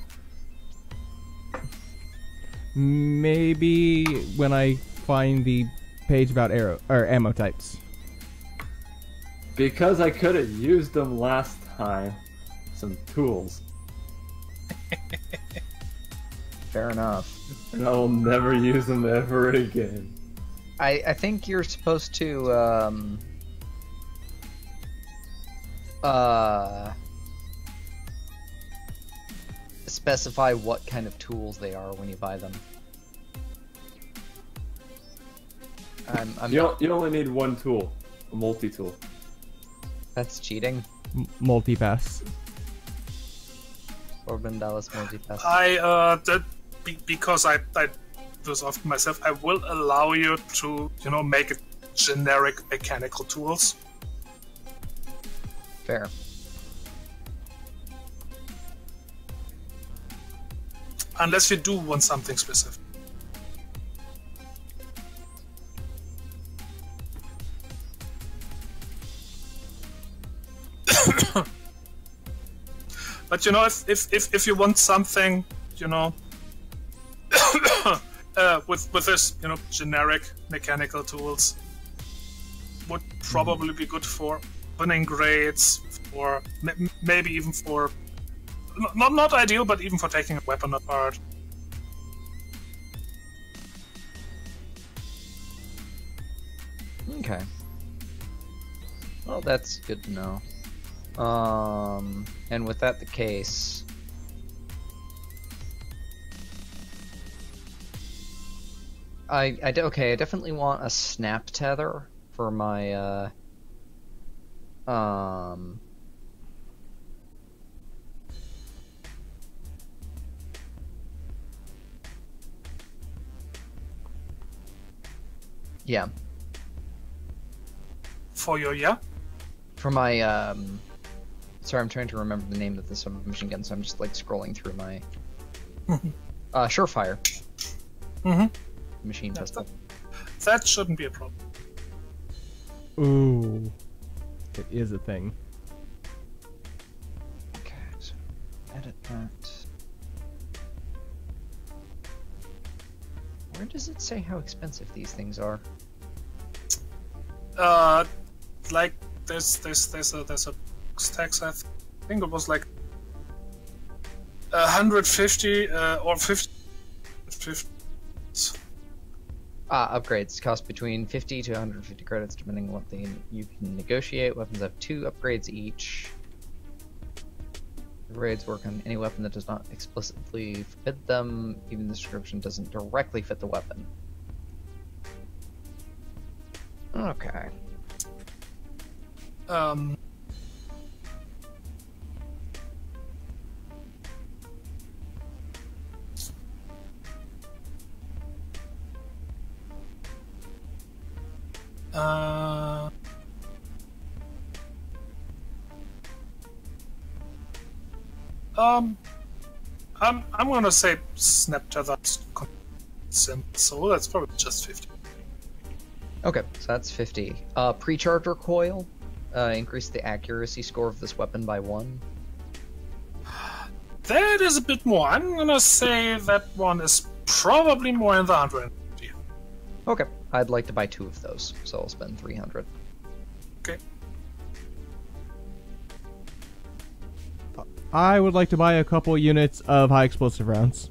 Maybe when I find the page about ammo types. Because I could have used them last time. Some tools. Fair enough. And I will never use them ever again. I think you're supposed to specify what kind of tools they are when you buy them. You only need one tool, a multi-tool. That's cheating. Multi-pass. Orban Dallas multipass. Because I do this often myself, I will allow you to, make it generic mechanical tools. Fair. Unless you do want something specific. But if you want something, with this, generic mechanical tools, would probably be good for opening grades, for maybe even for not ideal, but even for taking a weapon apart. Okay. Well, that's good to know. And with that the case, I definitely want a snap tether for my yeah. For your For my sorry, I'm trying to remember the name of the submachine gun, so I'm just like scrolling through my Surefire. Machine pistol. That shouldn't be a problem. Ooh, it is a thing. Okay, so edit that. Where does it say how expensive these things are? Like there's a tax. I think it was like 150 or 50. Upgrades cost between 50 to 150 credits, depending on what you can negotiate. Weapons have 2 upgrades each. Upgrades work on any weapon that does not explicitly forbid them, even the description doesn't directly fit the weapon. Okay. I'm gonna say snap tether's simple, so that's probably just 50. Okay, so that's 50. Pre-charger coil, increase the accuracy score of this weapon by 1. That is a bit more. I'm gonna say that one is probably more in the 150. Okay, I'd like to buy 2 of those, so I'll spend 300. Okay. I would like to buy a couple units of high explosive rounds.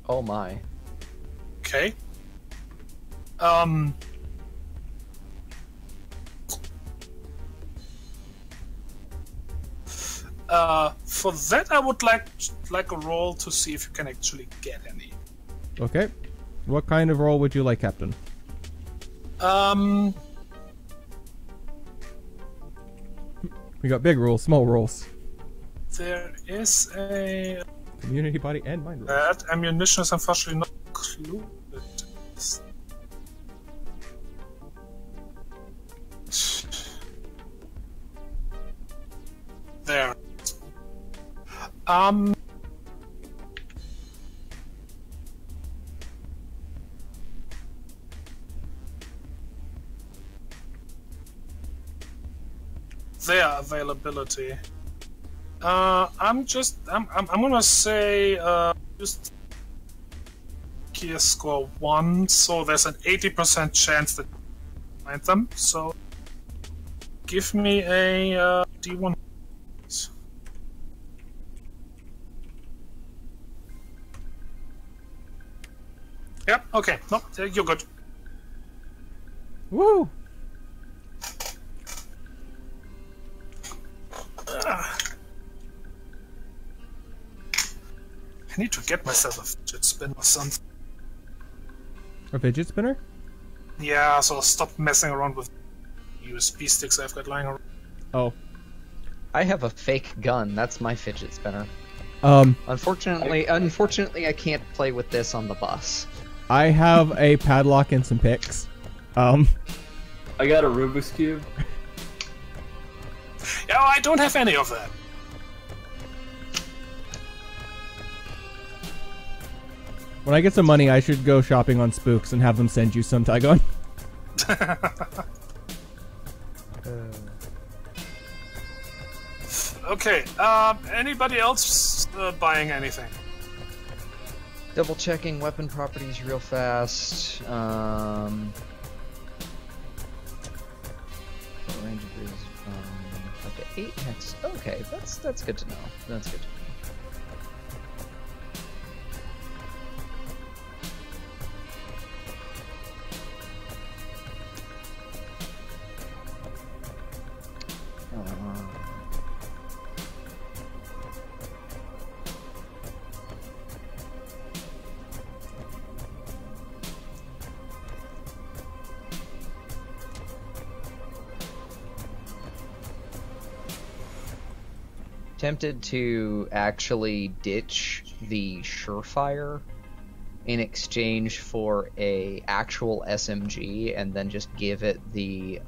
Oh my. Okay. For that, I would like a roll to see if you can actually get any. Okay. What kind of roll would you like, Captain? We got big rolls, small rolls. There is a... Community body and mind roll. That ammunition is unfortunately not included. There. Their availability. I'm gonna say just gear score 1, so there's an 80% chance that you find them. So give me a D1. Yep, okay. No, you're good. Woo! I need to get myself a fidget spinner or something. A fidget spinner? Yeah, so I'll stop messing around with USB sticks I've got lying around. Oh. I have a fake gun. That's my fidget spinner. Unfortunately, I can't play with this on the bus. I have a padlock and some picks. I got a Rubik's Cube. Yeah, I don't have any of that. When I get some money, I should go shopping on Spooks and have them send you some Tygon. Okay, anybody else buying anything? Double checking weapon properties real fast. Range is 5 to 8 hex. Okay, that's good to know. That's good to know. Tempted to actually ditch the Surefire in exchange for a actual SMG and then just give it the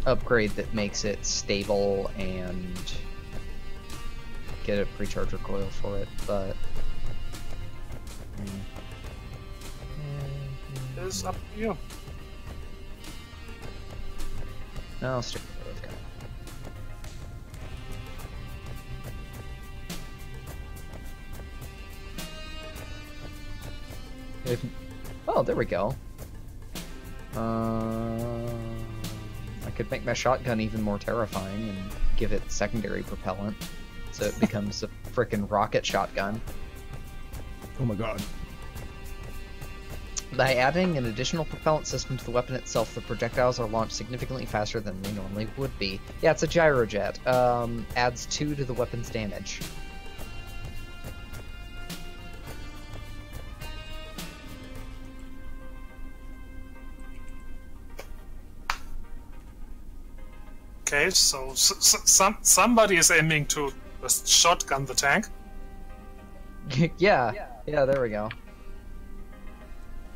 upgrade that makes it stable and get a pre-charger coil for it, but It's up to you. no, I'll stick with what I've got. Oh, there we go. I could make my shotgun even more terrifying and give it secondary propellant, so it becomes a frickin' rocket shotgun. Oh my god. By adding an additional propellant system to the weapon itself, the projectiles are launched significantly faster than they normally would be. Yeah, it's a gyrojet. Adds 2 to the weapon's damage. Okay, so somebody is aiming to just shotgun the tank. Yeah, there we go.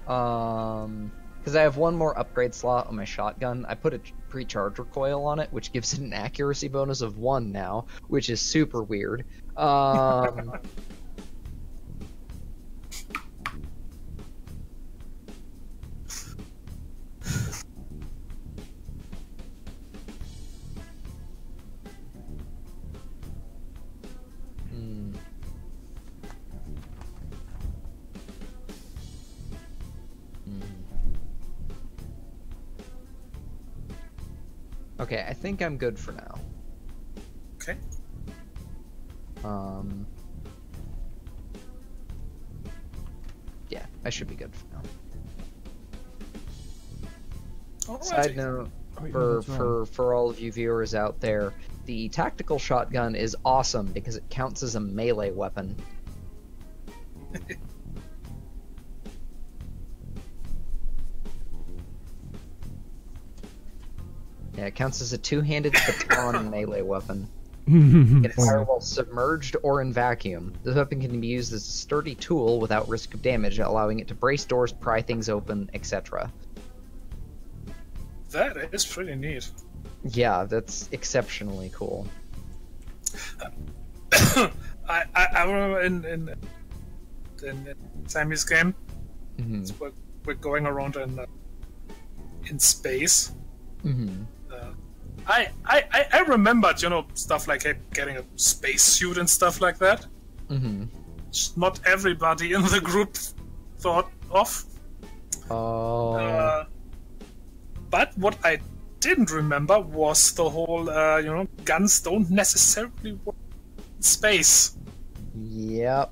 Because I have one more upgrade slot on my shotgun. I put a pre-charge recoil on it, which gives it an accuracy bonus of 1 now, which is super weird. Okay, I think I'm good for now. Okay. Yeah, I should be good for now. Alrighty. Side note, for all of you viewers out there, the tactical shotgun is awesome because it counts as a melee weapon. Yeah, it counts as a two-handed baton melee weapon. It can fire while submerged or in vacuum. This weapon can be used as a sturdy tool without risk of damage, allowing it to brace doors, pry things open, etc. That is pretty neat. Yeah, that's exceptionally cool. I remember in Sammy's game, we're going around in space. I remembered, stuff like getting a space suit and stuff like that. Not everybody in the group thought off. Oh. But what I didn't remember was the whole, guns don't necessarily work in space. Yep.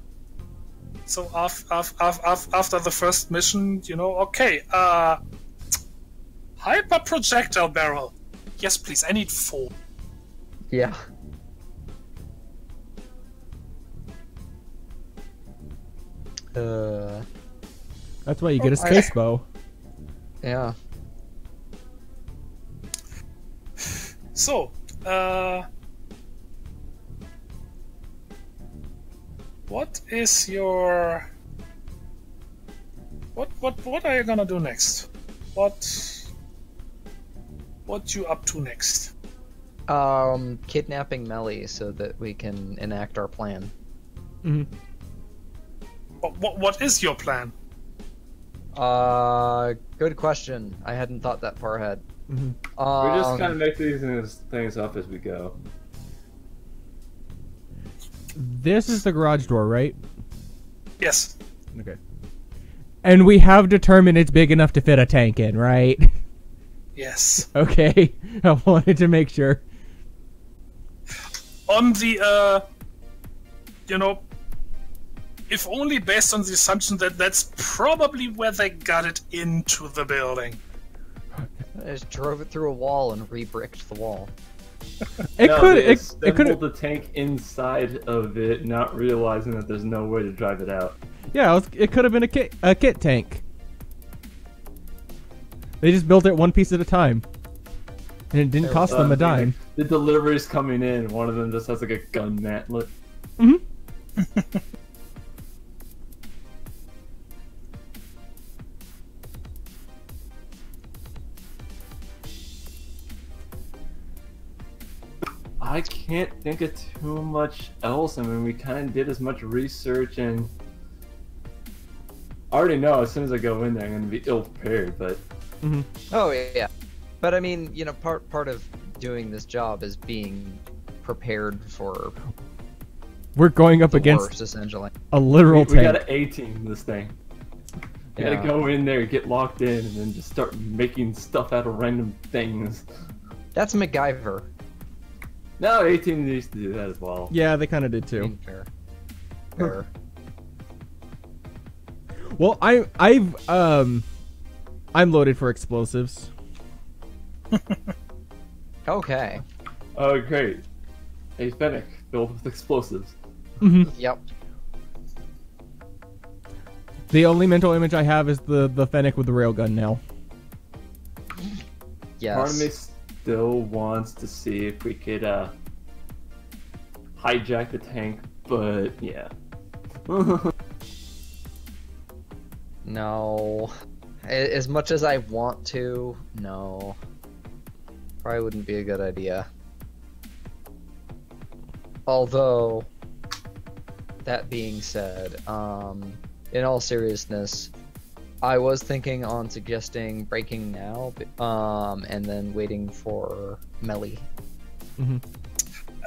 So after the first mission, okay, hyper projectile barrel. Yes, please. I need 4. Yeah. That's why you get a space bow. Yeah. So, what is your... What are you gonna do next? What you up to next? Kidnapping Melly so that we can enact our plan. Hmm. What is your plan? Good question. I hadn't thought that far ahead. Hmm. We just kind of make these things up as we go. This is the garage door, right? Yes. Okay. And we have determined it's big enough to fit a tank in, right? Yes. Okay. I wanted to make sure. On the, if only based on the assumption that that's probably where they got it into the building. I just drove it through a wall and re-bricked the wall. It could. They It assembled could. the tank inside of it, not realizing that there's no way to drive it out. Yeah, it could have been a kit tank. They just built it one piece at a time, and it didn't cost them a dime. The deliveries coming in, one of them just has like a gun mantlet. Hmm. I can't think of too much else. I mean, we kind of did as much research, and I already know as soon as I go in there, I'm going to be ill prepared. But Hmm. Oh yeah, but I mean, part of doing this job is being prepared for We're going up the against worst, essentially. a literal we tank. got to A-team this thing. You Yeah. gotta go in there, get locked in, and then just start making stuff out of random things. That's MacGyver. No, A-team used to do that as well. Yeah, they kind of did too. Fair. Fair. Well, I'm loaded for explosives. Okay. Oh, great. A Fennec filled with explosives. Yep. The only mental image I have is the Fennec with the railgun now. Yes. Part of me still wants to see if we could hijack the tank, but yeah. No. As much as I want to, no. Probably wouldn't be a good idea. Although, that being said, in all seriousness, I was thinking on suggesting breaking now, and then waiting for Melly.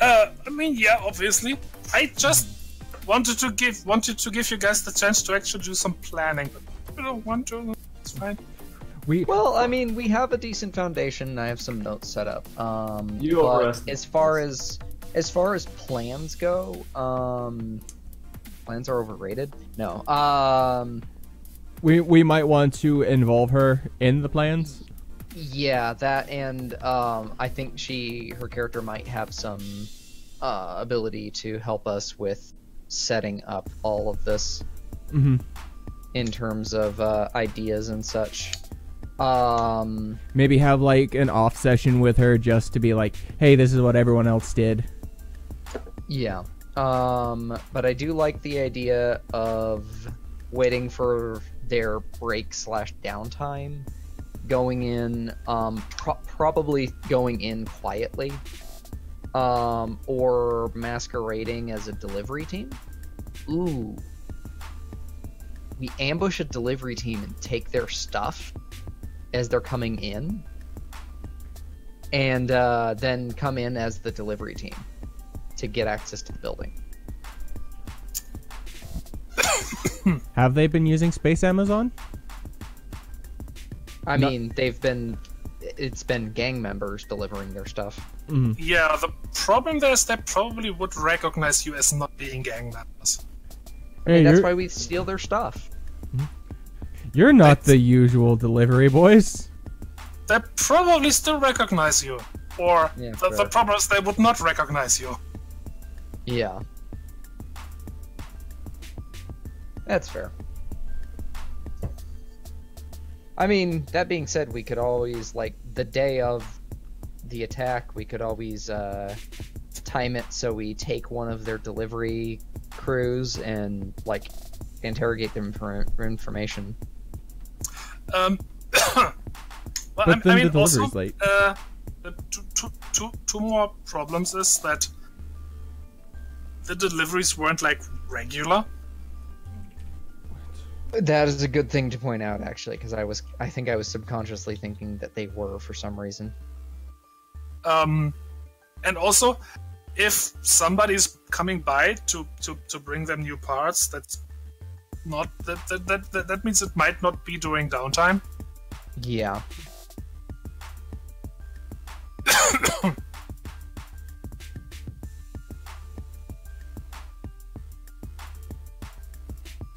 I mean, yeah, obviously. I just wanted to give you guys the chance to actually do some planning. If you don't want to, it's fine. Well, I mean, we have a decent foundation, and I have some notes set up. You but overestimate as far as plans go, plans are overrated. No. We might want to involve her in the plans. Yeah, that, and I think her character might have some ability to help us with setting up all of this in terms of ideas and such. Maybe have like an off session with her just to be like, hey, this is what everyone else did. Yeah. But I do like the idea of waiting for their break/downtime, going in, probably going in quietly, or masquerading as a delivery team. Ooh. We ambush a delivery team and take their stuff as they're coming in, and then come in as the delivery team to get access to the building. Have they been using Space Amazon? I mean, it's been gang members delivering their stuff. Yeah, the problem there is they probably would recognize you as not being gang members. Hey, That's why we steal their stuff. You're not the usual delivery boys. They probably still recognize you. Or Yeah, the problem is they would not recognize you. Yeah. That's fair. I mean, that being said, we could always, like, the day of the attack, we could always time it so we take one of their delivery crews and, like, interrogate them for information. Well, But then I mean, the delivery's also, late. two more problems is that the deliveries weren't, like, regular. That is a good thing to point out, actually, because I think I was subconsciously thinking that they were for some reason. And also, if somebody's coming by to bring them new parts, that's not that means it might not be during downtime. Yeah.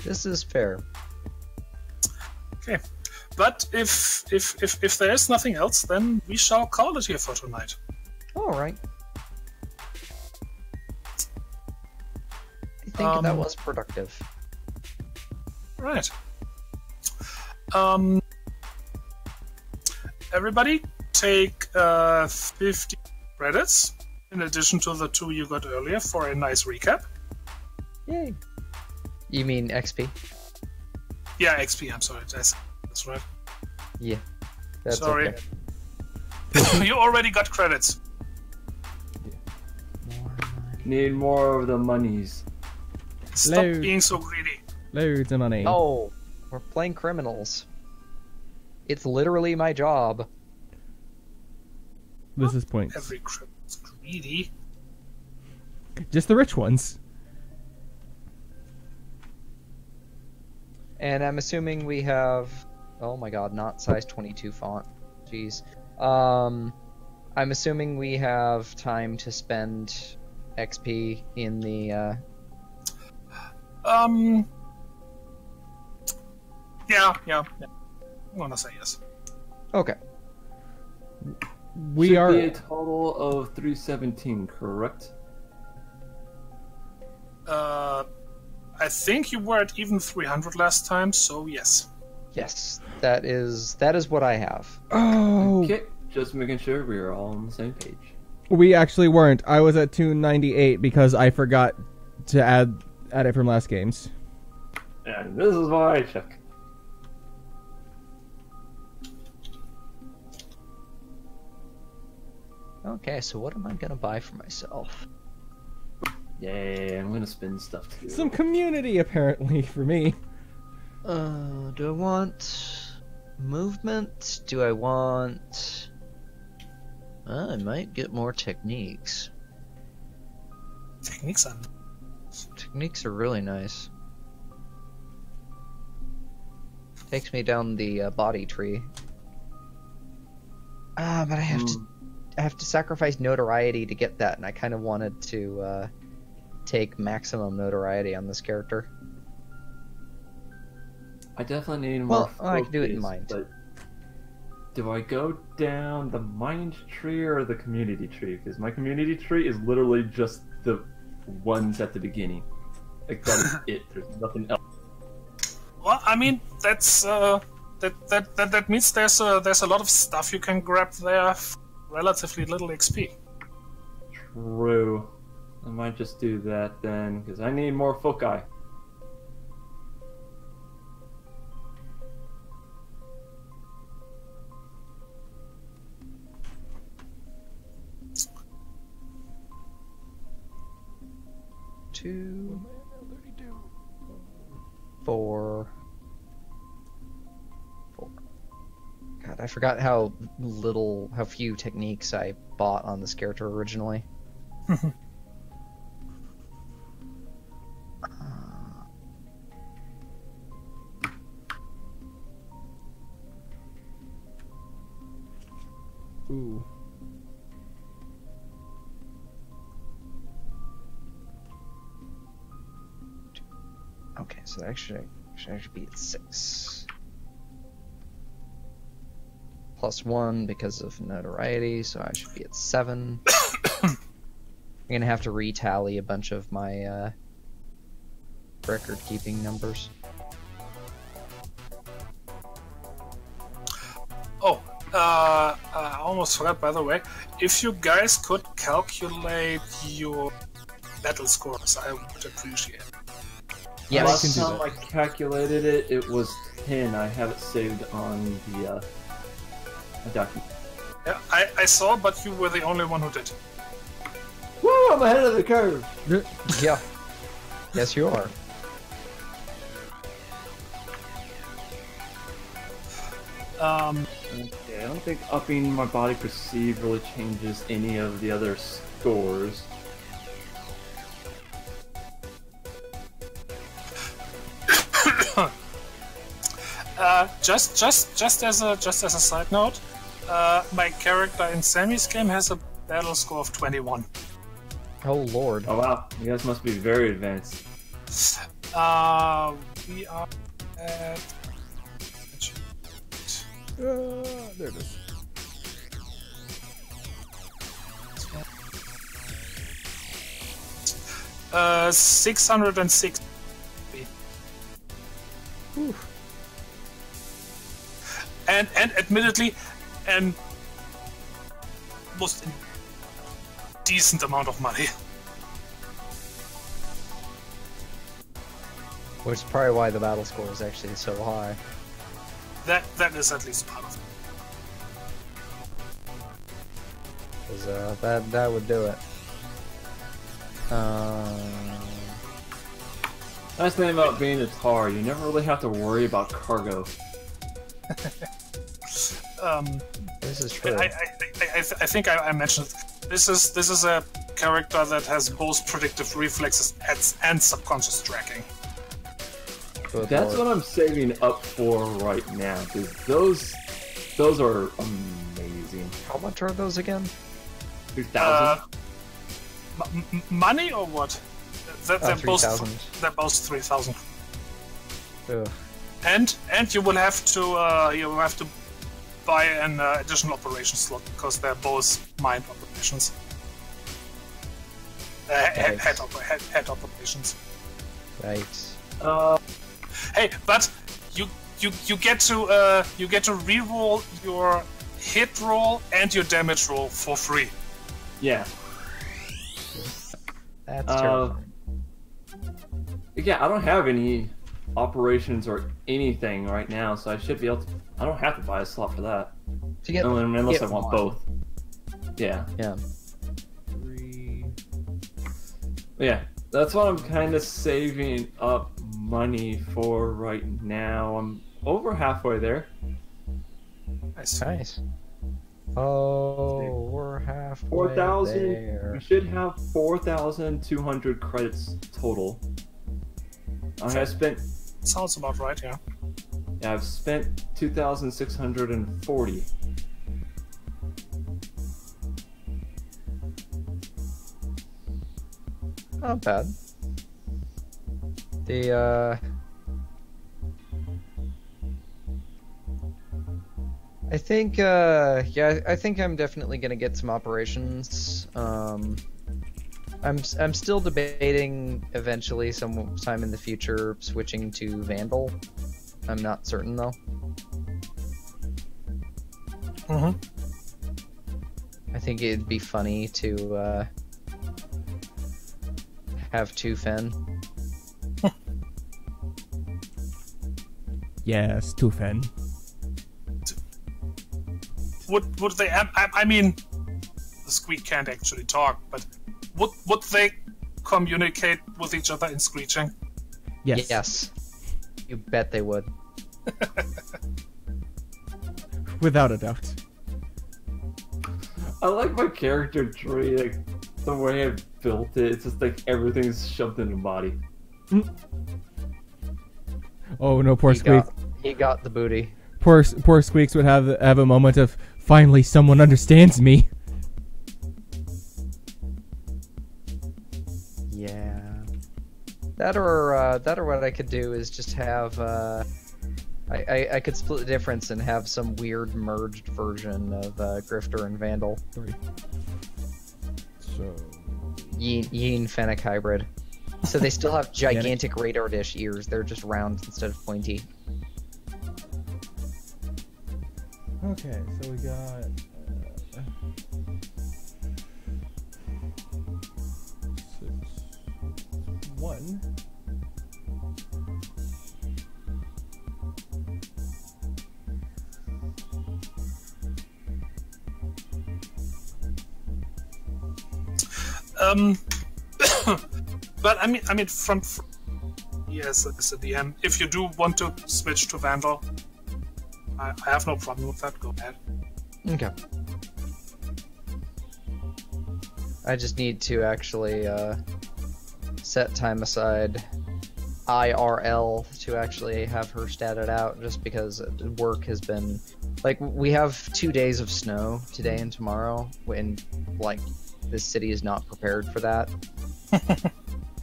This is fair. Okay, but if there is nothing else, then we shall call it here for tonight. All right. I think that was productive. Right. Everybody take 50 credits in addition to the 2 you got earlier for a nice recap. Yay. You mean XP? Yeah, XP. I'm sorry. That's right. Yeah. That's Sorry. okay. You already got credits. Need more of the monies. Stop Load. being so greedy. Loads of money. Oh, we're playing criminals. It's literally my job. This is points. Every criminal's greedy. Just the rich ones. And I'm assuming we have... Oh my god, not size 22 font. Jeez. I'm assuming we have time to spend XP in the... Yeah. I'm gonna say yes. Okay. We Should are. be a total of 317, correct? I think you were at even 300 last time, so yes. Yes, that is what I have. Oh, Okay, just making sure we are all on the same page. we actually weren't. I was at 298 because I forgot to add it from last games. And this is why I check. Okay, so what am I gonna buy for myself? Yay, I'm gonna spin stuff too. Some community, apparently, for me. Do I want movement? Do I want... I might get more techniques. Techniques are... Techniques are really nice. Takes me down the body tree. But I have to sacrifice notoriety to get that, and I kind of wanted to take maximum notoriety on this character. I definitely need more. Well, I can do it in focus, mind. But do I go down the mind tree or the community tree? Because my community tree is literally just the ones at the beginning. Like that is it. There's nothing else. Well, I mean, that's that means there's a lot of stuff you can grab there for relatively little XP. True. I might just do that then, because I need more foci. Two, 4. God, I forgot how few techniques I bought on this character originally. Ooh. Okay, so that should actually be at 6. +1 because of notoriety, so I should be at 7. I'm gonna have to retally a bunch of my record-keeping numbers. Oh, I almost forgot, by the way. If you guys could calculate your battle scores, I would appreciate it. Yes. Last time I calculated it, it was 10. I have it saved on the document. Yeah, I saw, but you were the only one who did. Woo! I'm ahead of the curve. Yeah. Yes, you are. Okay, I don't think upping my body perceive really changes any of the other scores. Just as a side note, my character in Sammy's game has a battle score of 21. Oh lord. Oh wow, you guys must be very advanced. We are at. There it is. Uh, 606. And admittedly, and most decent amount of money. Which is probably why the battle score is actually so high. That is at least part of it. Because that would do it. Nice thing about being a tar, you never really have to worry about cargo. This is true. I think I mentioned this is a character that has both predictive reflexes and subconscious tracking. Good That's lord. what I'm saving up for right now, because those are amazing. How much are those again? 2,000? Money or what? They're 3,000. They're both 3,000. Ugh. And you will have to buy an additional operation slot because they're both mind operations. Head operations. Right. Hey, but you get to reroll your hit roll and your damage roll for free. Yeah. That's terrifying. Yeah, I don't have any operations or anything right now, so I should be able to... I don't have to buy a slot for that. To get, Unless get I want one. both. Yeah. Yeah. 3. Yeah, that's what I'm kind of saving up money for right now. I'm over halfway there. Nice. Nice. Oh, we're halfway 4,000. there. We should have 4,200 credits total. I have spent... Sounds about right, yeah. Yeah, I've spent 2,640. Not bad. I think, yeah, I think I'm definitely gonna get some operations. I'm still debating eventually sometime in the future switching to Vandal. I'm not certain though. Mm-hmm. I think it'd be funny to have 2 Fen. Yes, Tufen. Would they? I mean, the squeak can't actually talk, but would they communicate with each other in screeching? Yes. Yes. You bet they would. Without a doubt. I like my character tree, like, the way I built it. It's just like everything's shoved in the body. Oh no, poor Squeak. He got the booty. Poor Squeaks would have a moment of Finally, someone understands me. Yeah. That or what I could do is just have I could split the difference and have some weird merged version of Grifter and Vandal. 3. So Yin Fennec hybrid. So they still have gigantic radar dish ears. They're just round instead of pointy. okay, so we got 6, 1. But I mean, from yes, as a DM, if you do want to switch to Vandal, I have no problem with that. Go ahead. Okay. I just need to actually set time aside IRL to actually have her statted out, just because work has been like, we have 2 days of snow today and tomorrow, when like this city is not prepared for that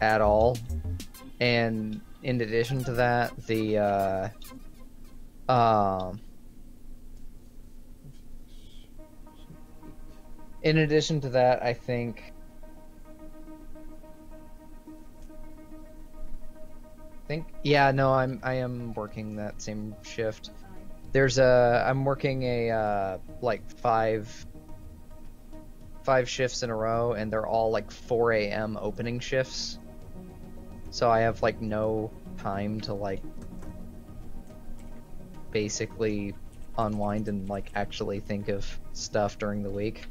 at all. And in addition to that, the in addition to that, I think yeah, no, I am working that same shift. There's I'm working a like five shifts in a row, and they're all like 4 a.m. opening shifts. So I have like no time to like basically unwind and like actually think of stuff during the week.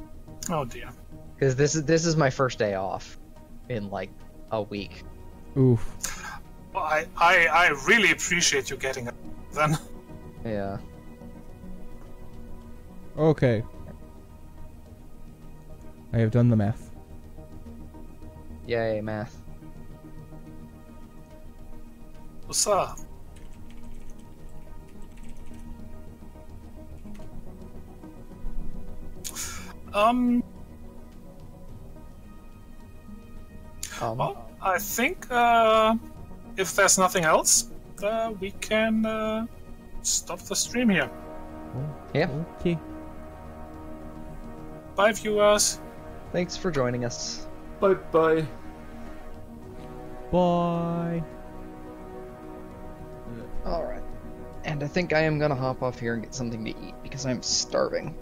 Oh dear. Because this is my first day off in like a week. Oof. Well, I really appreciate you getting it then. Yeah. Okay. I have done the math. Yay, math. What's up? Well, I think if there's nothing else, we can stop the stream here. Yeah. Okay. Bye, viewers. Thanks for joining us. Bye bye. Bye. Alright. And I think I am gonna hop off here and get something to eat because I'm starving.